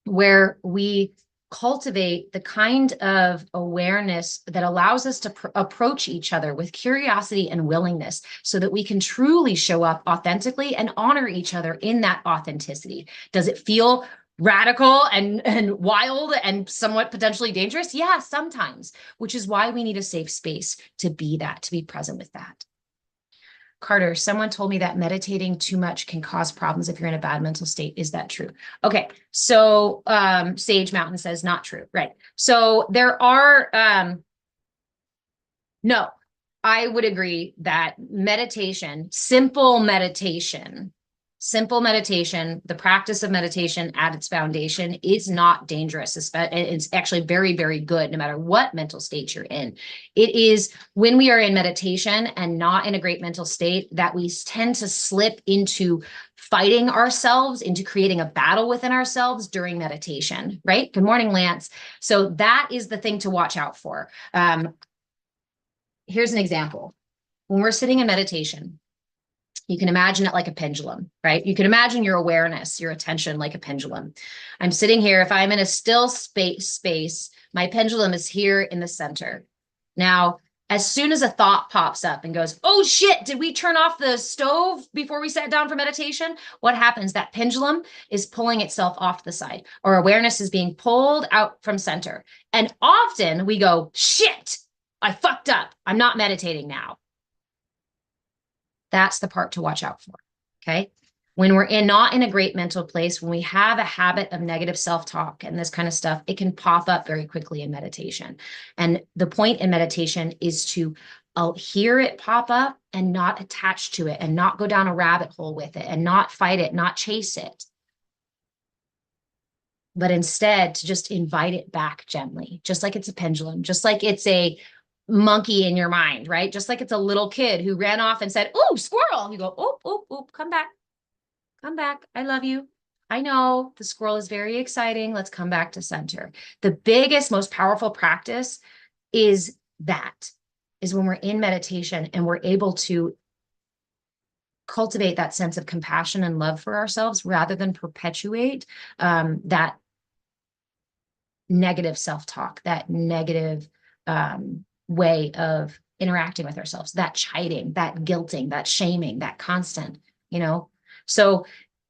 where we cultivate the kind of awareness that allows us to approach each other with curiosity and willingness so that we can truly show up authentically and honor each other in that authenticity. Does it feel radical and wild and somewhat potentially dangerous? Yeah, sometimes, which is why we need a safe space to be that, to be present with that. Carter, someone told me that meditating too much can cause problems if you're in a bad mental state. Is that true? Okay, so Sage Mountain says not true, right? So there are, no, I would agree that meditation, simple meditation, the practice of meditation at its foundation is not dangerous. It's actually very, very good no matter what mental state you're in. It is when we are in meditation and not in a great mental state that we tend to slip into fighting ourselves, into creating a battle within ourselves during meditation, right? Good morning, Lance. So that is the thing to watch out for. Here's an example. When we're sitting in meditation, you can imagine it like a pendulum, right? You can imagine your awareness, your attention like a pendulum. I'm sitting here. If I'm in a still space, my pendulum is here in the center. Now, as soon as a thought pops up and goes, oh shit, did we turn off the stove before we sat down for meditation? What happens? That pendulum is pulling itself off the side. Our awareness is being pulled out from center. And often we go, shit, I fucked up. I'm not meditating now. That's the part to watch out for, okay? When we're not in a great mental place, when we have a habit of negative self-talk and this kind of stuff, it can pop up very quickly in meditation. And the point in meditation is to hear it pop up and not attach to it and not go down a rabbit hole with it and not fight it, not chase it. But instead to just invite it back gently, just like it's a pendulum, just like it's a monkey in your mind, right? Just like it's a little kid who ran off and said, "Oh, squirrel." You go, "Oh, oh, oh, come back. Come back. I love you. I know the squirrel is very exciting. Let's come back to center." The biggest, most powerful practice is when we're in meditation and we're able to cultivate that sense of compassion and love for ourselves rather than perpetuate that negative self-talk, that negative way of interacting with ourselves, that chiding, that guilting, that shaming, that constant, So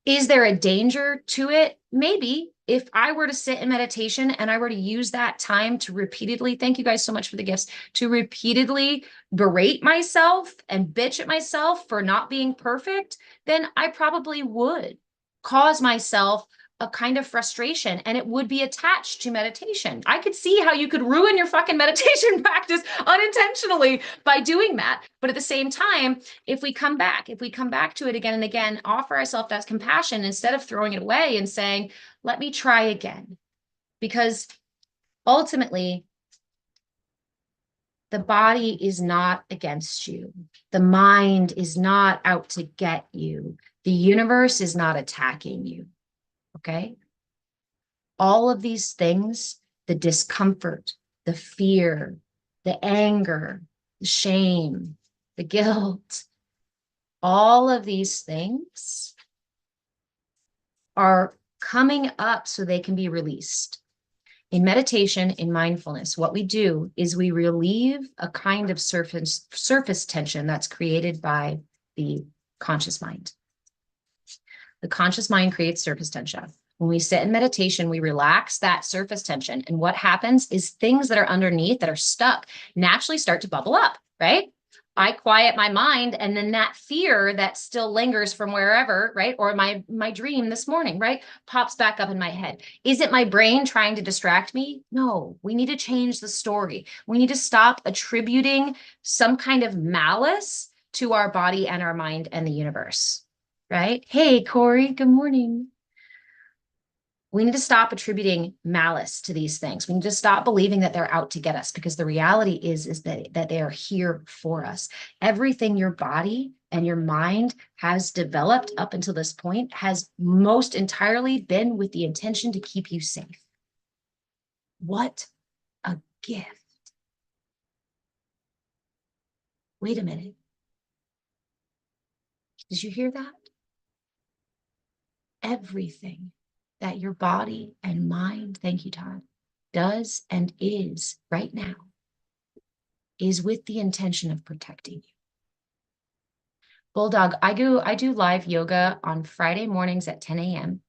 is there a danger to it? Maybe. If I were to sit in meditation and I were to use that time to repeatedly, thank you guys so much for the gifts, to repeatedly berate myself and bitch at myself for not being perfect, then I probably would cause myself a kind of frustration, and it would be attached to meditation. I could see how you could ruin your fucking meditation practice unintentionally by doing that. But at the same time, if we come back to it again and again, offer ourselves that compassion instead of throwing it away and saying, let me try again. Because ultimately, The body is not against you. The mind is not out to get you. The universe is not attacking you. Okay? All of these things, the discomfort, the fear, the anger, the shame, the guilt, all of these things are coming up so they can be released. In meditation, in mindfulness, what we do is we relieve a kind of surface tension that's created by the conscious mind. The conscious mind creates surface tension. When we sit in meditation, we relax that surface tension. And what happens is things that are underneath that are stuck naturally start to bubble up, right? I quiet my mind, and then that fear that still lingers from wherever, right? Or my dream this morning, right? Pops back up in my head. Is it my brain trying to distract me? No, we need to change the story. We need to stop attributing some kind of malice to our body and our mind and the universe, right? Hey, Corey, good morning. We need to stop attributing malice to these things. We need to stop believing that they're out to get us, because the reality is that they are here for us. Everything your body and your mind has developed up until this point has most entirely been with the intention to keep you safe. What a gift. Wait a minute. Did you hear that? Everything that your body and mind, thank you, Todd, does and is right now is with the intention of protecting you. Bulldog, I do live yoga on Friday mornings at 10 a.m.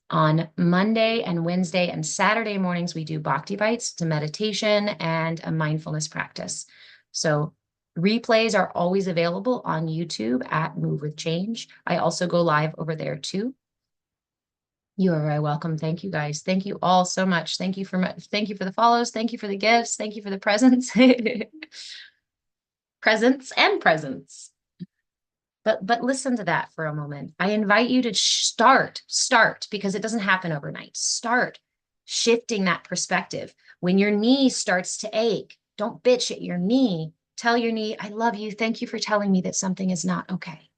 On Monday and Wednesday and Saturday mornings, we do Bhakti Bites. It's a meditation and a mindfulness practice. So replays are always available on YouTube at Move with Change. I also go live over there too. You are very welcome. Thank you, guys. Thank you all so much. Thank you for the follows. Thank you for the gifts. Thank you for the presents. Presents and presents. But listen to that for a moment. I invite you to start, because it doesn't happen overnight. Start shifting that perspective. When your knee starts to ache, don't bitch at your knee. Tell your knee, I love you. Thank you for telling me that something is not okay.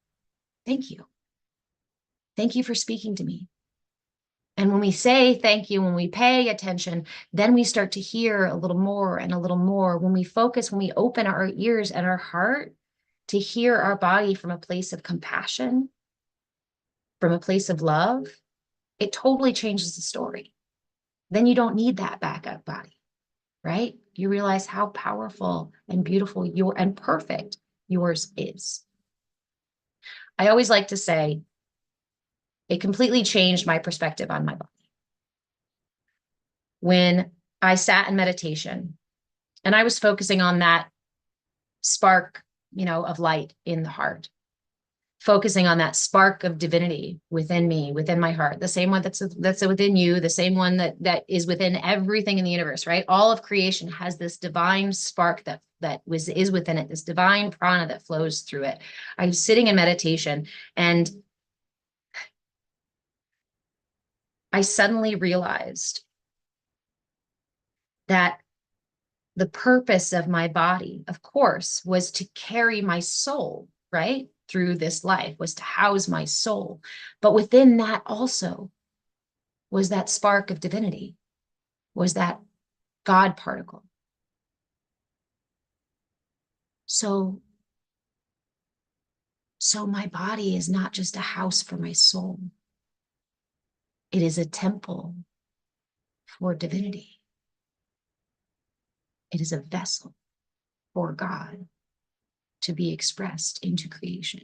Thank you. Thank you for speaking to me. And when we say thank you, when we pay attention, then we start to hear a little more and a little more. When we focus, when we open our ears and our heart to hear our body from a place of compassion, from a place of love, it totally changes the story. Then you don't need that backup body, right? You realize how powerful and beautiful and perfect yours is. I always like to say, it completely changed my perspective on my body. When I sat in meditation and I was focusing on that spark, of light in the heart, focusing on that spark of divinity within me, within my heart, the same one that's within you, the same one that is within everything in the universe, right? All of creation has this divine spark that is within it, this divine prana that flows through it. I was sitting in meditation and I suddenly realized that the purpose of my body, of course, was to carry my soul, right, through this life, was to house my soul. But within that also was that spark of divinity, was that God particle. So my body is not just a house for my soul. It is a temple for divinity. It is a vessel for God to be expressed into creation.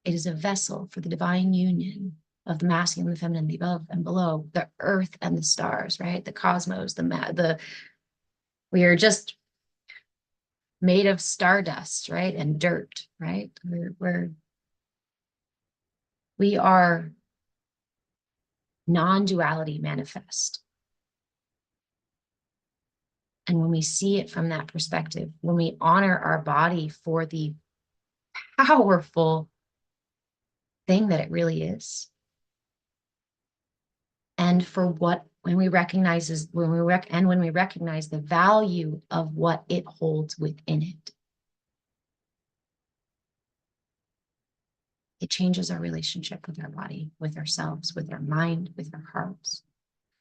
It is a vessel for the divine union of the masculine and the feminine, the above and below, the earth and the stars, right? The cosmos, we are just made of stardust, right? And dirt, right? We are non-duality manifest. And when we see it from that perspective, when we honor our body for the powerful thing that it really is, and for what when we recognize the value of what it holds within it, it changes our relationship with our body, with ourselves, with our mind, with our hearts.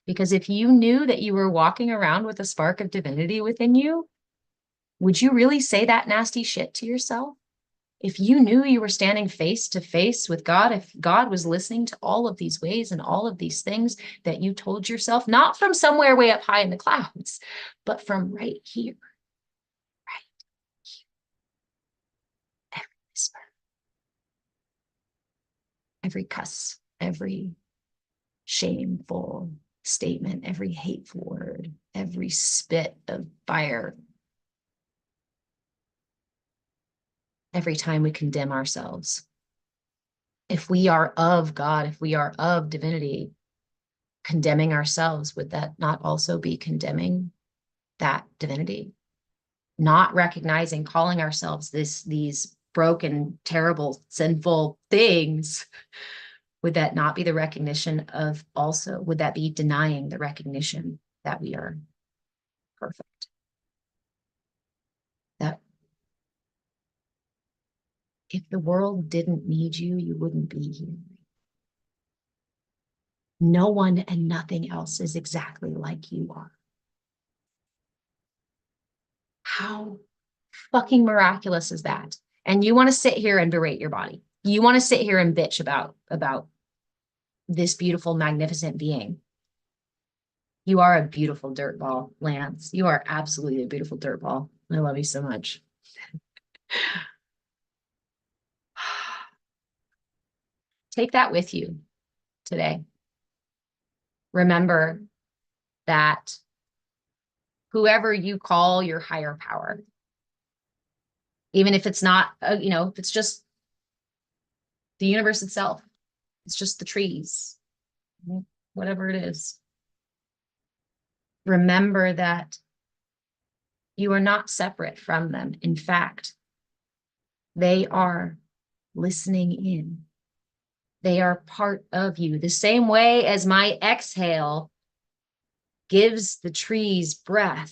Because if you knew that you were walking around with a spark of divinity within you, would you really say that nasty shit to yourself? If you knew you were standing face to face with God, if God was listening to all of these ways and all of these things that you told yourself, not from somewhere way up high in the clouds, but from right here, right here, every whisper, every cuss, every shameful statement, every hateful word, every spit of fire, every time we condemn ourselves. If we are of God, if we are of divinity, condemning ourselves, would that not also be condemning that divinity? Not recognizing, calling ourselves these broken, terrible, sinful things, would that not be the recognition of also, would that be denying the recognition that we are perfect? That if the world didn't need you, you wouldn't be here. No one and nothing else is exactly like you are. How fucking miraculous is that? And you want to sit here and berate your body. You want to sit here and bitch about this beautiful, magnificent being. You are a beautiful dirt ball, Lance. You are absolutely a beautiful dirt ball. I love you so much. Take that with you today. Remember that whoever you call your higher power, even if it's not, if it's just the universe itself, it's just the trees, whatever it is. Remember that you are not separate from them. In fact, they are listening in. They are part of you. The same way as my exhale gives the trees breath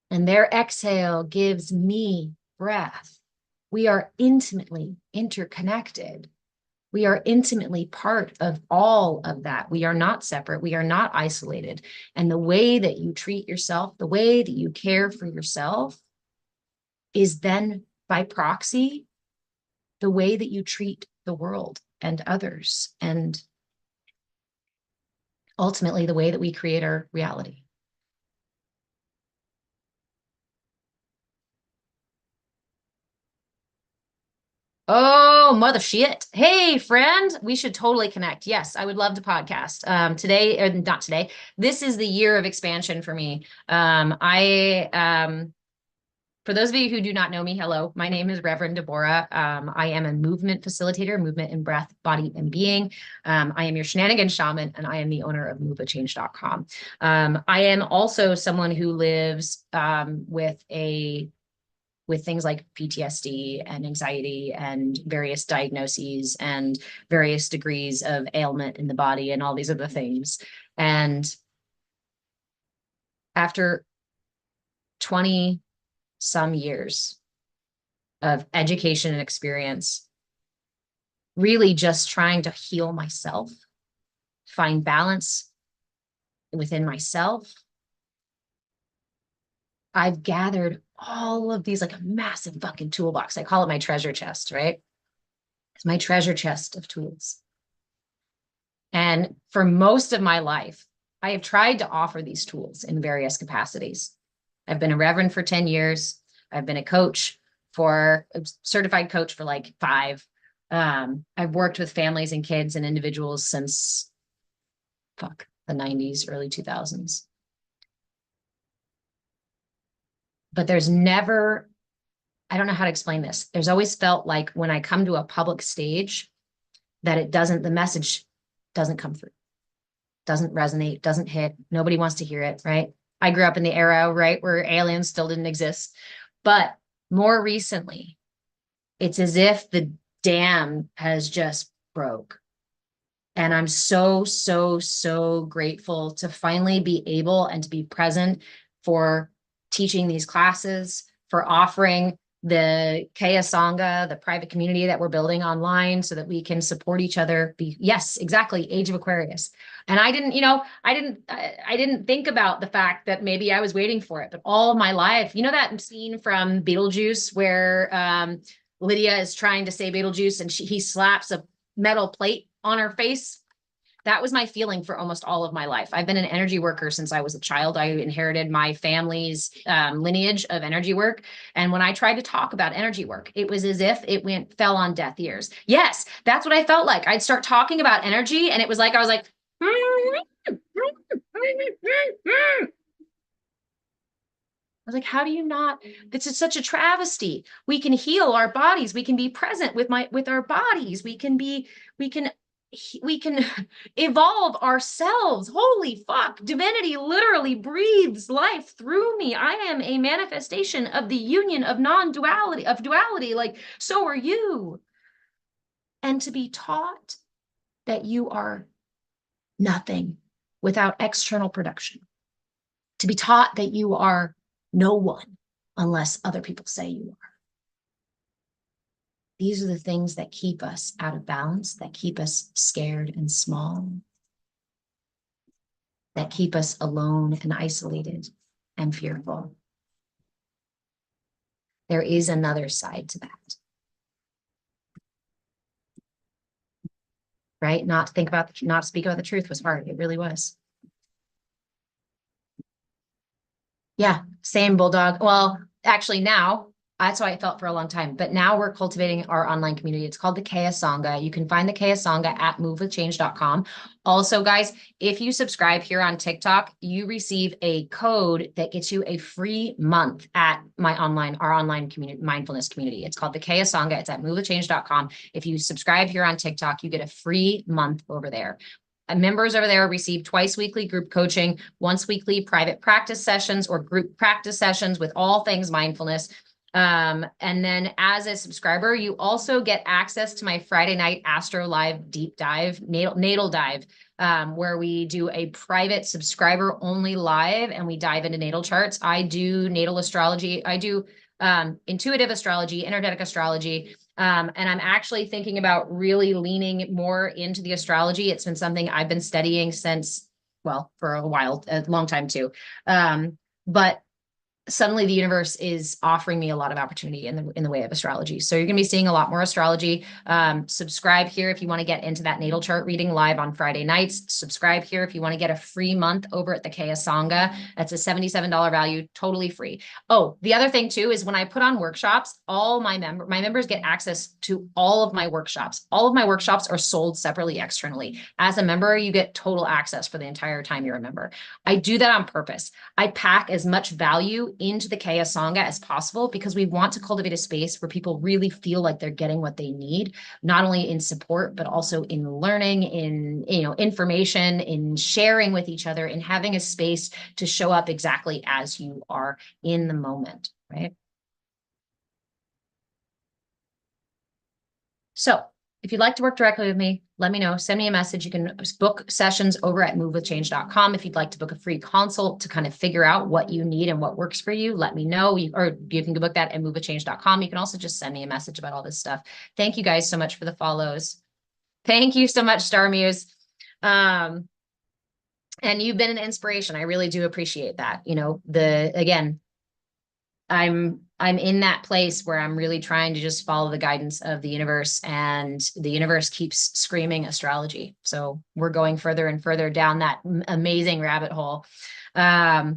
and their exhale gives me breath. We are intimately interconnected. We are intimately part of all of that. We are not separate. We are not isolated. And the way that you treat yourself, the way that you care for yourself is then by proxy, the way that you treat the world and others, and ultimately the way that we create our reality. Oh, mother shit. Hey, friend, we should totally connect. Yes, I would love to podcast. Today, or not today, this is the year of expansion for me. For those of you who do not know me, hello, my name is Reverend Deborah. I am a movement facilitator, movement in breath, body, and being. I am your shenanigan shaman, and I am the owner of moveachange.com. I am also someone who lives with things like PTSD and anxiety and various diagnoses and various degrees of ailment in the body and all these other things. And after 20 some years of education and experience, really just trying to heal myself, find balance within myself, I've gathered all of these, like a massive fucking toolbox. I call it my treasure chest, right? It's my treasure chest of tools. And for most of my life, I have tried to offer these tools in various capacities. I've been a reverend for 10 years. I've been a certified coach for like 5. I've worked with families and kids and individuals since the 90s, early 2000s. But there's never, I don't know how to explain this. There's always felt like when I come to a public stage that the message doesn't come through, doesn't resonate, doesn't hit. Nobody wants to hear it, right? I grew up in the era, right, where aliens still didn't exist. But more recently, it's as if the dam has just broke. And I'm so, so, so grateful to finally be able and to be present for teaching these classes, for offering the Kaya Sangha, the private community that we're building online so that we can support each other. Yes, exactly. Age of Aquarius. And I didn't, I didn't think about the fact that maybe I was waiting for it, but all of my life, that scene from Beetlejuice where Lydia is trying to say Beetlejuice and he slaps a metal plate on her face. That was my feeling for almost all of my life. I've been an energy worker since I was a child. I inherited my family's lineage of energy work. And when I tried to talk about energy work, it was as if it fell on deaf ears. Yes, that's what I felt like. I'd start talking about energy and it was like, I was like, how do you not? This is such a travesty. We can heal our bodies. We can be present with our bodies. We can evolve ourselves. Holy fuck. Divinity literally breathes life through me. I am a manifestation of the union of non-duality, of duality. Like, so are you. And to be taught that you are nothing without external production. To be taught that you are no one unless other people say you are. These are the things that keep us out of balance, that keep us scared and small, that keep us alone and isolated and fearful. There is another side to that. Right? Not speak about the truth was hard. It really was. Yeah, same, Bulldog. Well, actually now, that's how I felt for a long time. But now we're cultivating our online community. It's called the Kaya Sangha. You can find the Kaya Sangha at movewithchange.com. Also, guys, if you subscribe here on TikTok, you receive a code that gets you a free month at our online community, mindfulness community. It's called the Kaya Sangha. It's at movewithchange.com. If you subscribe here on TikTok, you get a free month over there. Members over there receive twice weekly group coaching, once weekly private practice sessions or group practice sessions with all things mindfulness. And then as a subscriber, you also get access to my Friday night Astro Live deep dive, natal dive, where we do a private subscriber only live and we dive into natal charts. I do natal astrology. I do intuitive astrology, energetic astrology. And I'm actually thinking about really leaning more into the astrology. It's been something I've been studying since, well, for a while, a long time too. But suddenly the universe is offering me a lot of opportunity in the way of astrology. So you're going to be seeing a lot more astrology. Subscribe here if you want to get into that natal chart reading live on Friday nights. Subscribe here if you want to get a free month over at the Kaya Sangha. That's a $77 value, totally free. Oh, the other thing too is when I put on workshops, all my members get access to all of my workshops. All of my workshops are sold separately externally. As a member, you get total access for the entire time you're a member. I do that on purpose. I pack as much value into the Kaya Sangha as possible because we want to cultivate a space where people really feel like they're getting what they need, not only in support, but also in learning, in information, in sharing with each other, in having a space to show up exactly as you are in the moment, right? So if you'd like to work directly with me, let me know. Send me a message. You can book sessions over at movewithchange.com. If you'd like to book a free consult to kind of figure out what you need and what works for you, let me know. Or you can book that at movewithchange.com. You can also just send me a message about all this stuff. Thank you guys so much for the follows. Thank you so much, Star Muse. And you've been an inspiration. I really do appreciate that. Again, I'm in that place where I'm really trying to just follow the guidance of the universe, and the universe keeps screaming astrology. So we're going further and further down that amazing rabbit hole. I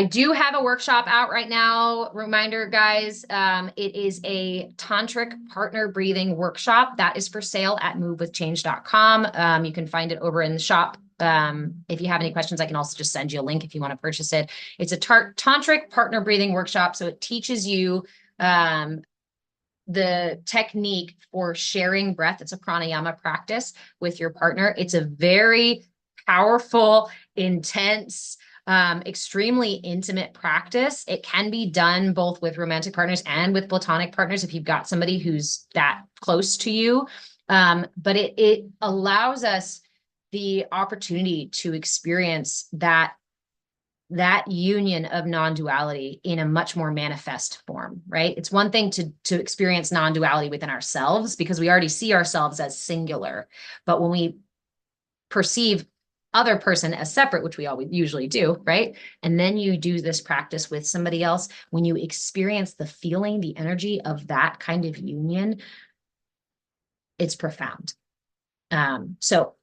do have a workshop out right now. Reminder, guys, it is a tantric partner breathing workshop that is for sale at movewithchange.com. You can find it over in the shop. If you have any questions, I can also just send you a link if you want to purchase it. It's a tantric partner breathing workshop. So it teaches you the technique for sharing breath. It's a pranayama practice with your partner. It's a very powerful, intense, extremely intimate practice. It can be done both with romantic partners and with platonic partners if you've got somebody who's that close to you. But it allows us the opportunity to experience that union of non-duality in a much more manifest form, right? It's one thing to experience non-duality within ourselves because we already see ourselves as singular. But when we perceive other person as separate, which we always usually do, right? And then you do this practice with somebody else, when you experience the feeling, the energy of that kind of union, it's profound. So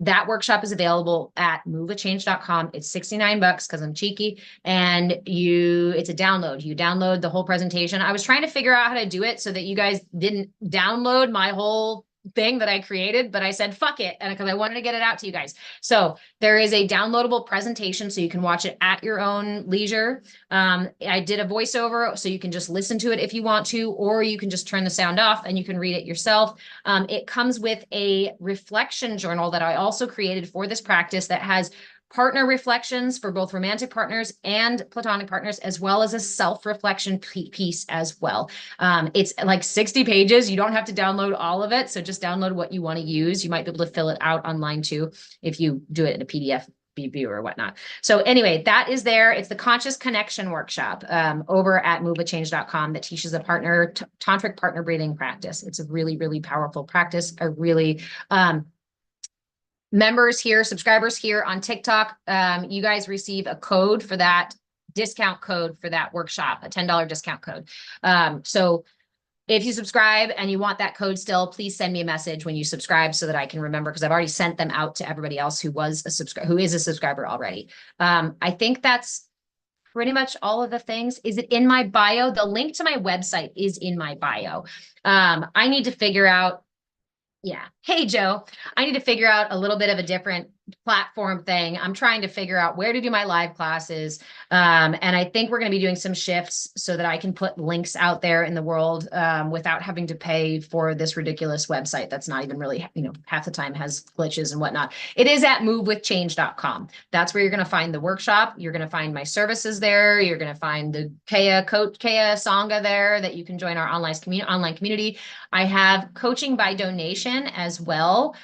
that workshop is available at movewithchange.com. It's $69 because I'm cheeky. And it's a download. You download the whole presentation. I was trying to figure out how to do it so that you guys didn't download my whole thing that I created, but I said, fuck it. And because I wanted to get it out to you guys. So there is a downloadable presentation so you can watch it at your own leisure. I did a voiceover so you can just listen to it if you want to, or you can just turn the sound off and you can read it yourself. It comes with a reflection journal that I also created for this practice that has partner reflections for both romantic partners and platonic partners, as well as a self-reflection piece as well. It's like 60 pages. You don't have to download all of it. So just download what you want to use. You might be able to fill it out online too, if you do it in a PDF view or whatnot. So anyway, that is there. It's the Conscious Connection Workshop over at movewithchange.com that teaches a tantric partner breathing practice. It's a really, really powerful practice. I really, members here, subscribers here on TikTok, you guys receive a code for that, discount code for that workshop, a $10 discount code. So if you subscribe and you want that code still, please send me a message when you subscribe so that I can remember, because I've already sent them out to everybody else who is a subscriber already. I think that's pretty much all of the things. Is it in my bio? The link to my website is in my bio. I need to figure out, yeah. Hey, Joe, I need to figure out a little bit of a different platform thing. I'm trying to figure out where to do my live classes. And I think we're going to be doing some shifts so that I can put links out there in the world without having to pay for this ridiculous website that's not even really, half the time has glitches and whatnot. It is at movewithchange.com. That's where you're going to find the workshop. You're going to find my services there. You're going to find the Kaya Sangha there that you can join our online community. I have coaching by donation as well.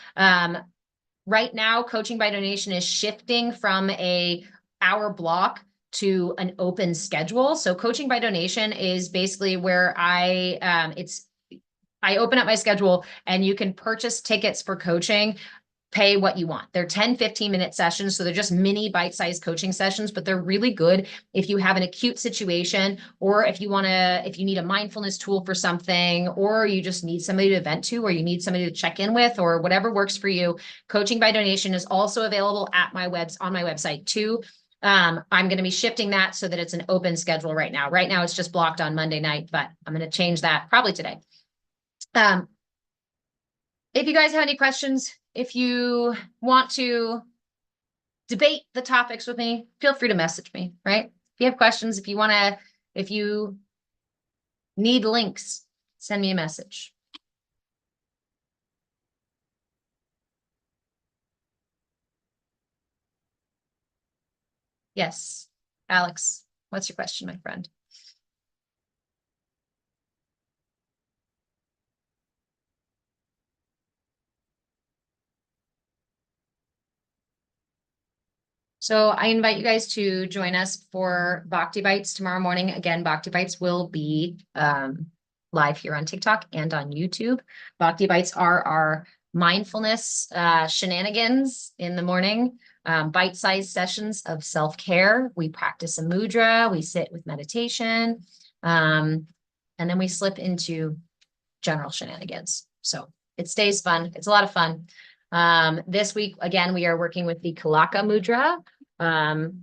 Right now, coaching by donation is shifting from a hour block to an open schedule. So coaching by donation is basically where I open up my schedule and you can purchase tickets for coaching, pay what you want. They're 10, 15-minute sessions. So they're just mini bite-sized coaching sessions, but they're really good if you have an acute situation, or if you need a mindfulness tool for something, or you just need somebody to vent to, or you need somebody to check in with, or whatever works for you. Coaching by donation is also available on my website too. I'm going to be shifting that so that it's an open schedule right now. Right now it's just blocked on Monday night, but I'm going to change that probably today. If you guys have any questions, if you want to debate the topics with me, feel free to message me, right? If you have questions, if you need links, send me a message. Yes, Alex, what's your question, my friend? So I invite you guys to join us for Bhakti Bites tomorrow morning. Again, Bhakti Bites will be live here on TikTok and on YouTube. Bhakti Bites are our mindfulness shenanigans in the morning, bite-sized sessions of self-care. We practice a mudra, we sit with meditation, and then we slip into general shenanigans. So it stays fun. It's a lot of fun. This week, again, we are working with the Kalaka Mudra. And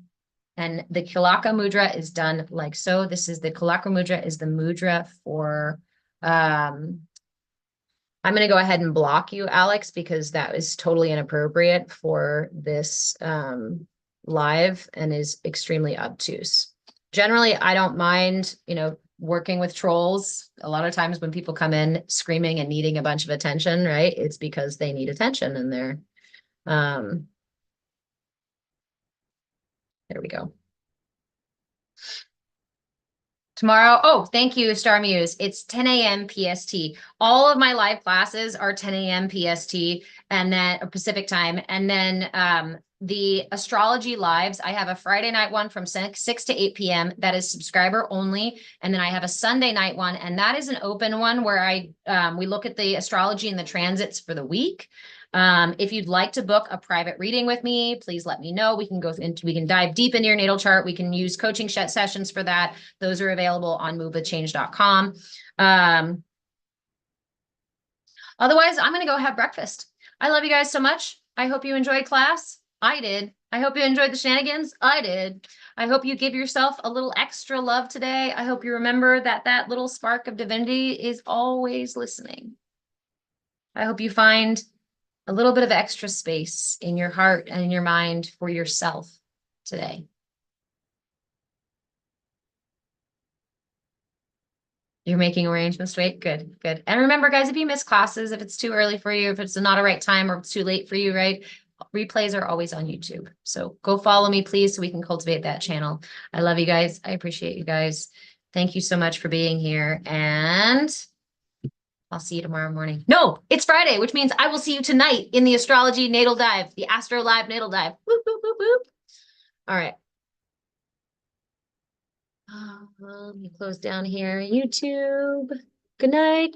the Kalaka Mudra is done like so. This is the Kalaka Mudra is the mudra for, I'm going to go ahead and block you, Alex, because that is totally inappropriate for this live and is extremely obtuse. Generally, I don't mind, working with trolls. A lot of times when people come in screaming and needing a bunch of attention, right? It's because they need attention and they're, there we go. Tomorrow, oh, thank you, Star Muse. It's 10 a.m. PST. All of my live classes are 10 a.m. PST and then Pacific time. And then the astrology lives, I have a Friday night one from 6 to 8 p.m. That is subscriber only. And then I have a Sunday night one, and that is an open one where we look at the astrology and the transits for the week. If you'd like to book a private reading with me, please let me know. We can dive deep into your natal chart. We can use coaching sessions for that. Those are available on movewithchange.com. Otherwise, I'm going to go have breakfast. I love you guys so much. I hope you enjoyed class. I did. I hope you enjoyed the shenanigans. I did. I hope you give yourself a little extra love today. I hope you remember that that little spark of divinity is always listening. I hope you find a little bit of extra space in your heart and in your mind for yourself today. You're making arrangements to wait? Good, good. And remember, guys, if you miss classes, if it's too early for you, if it's not a right time or it's too late for you, right? Replays are always on YouTube. So go follow me, please, so we can cultivate that channel. I love you guys. I appreciate you guys. Thank you so much for being here. And I'll see you tomorrow morning. No, it's Friday, which means I will see you tonight in the astrology natal dive, the Astro Live natal dive. Whoop, whoop, whoop, whoop. All right. Let me close down here. YouTube. Good night.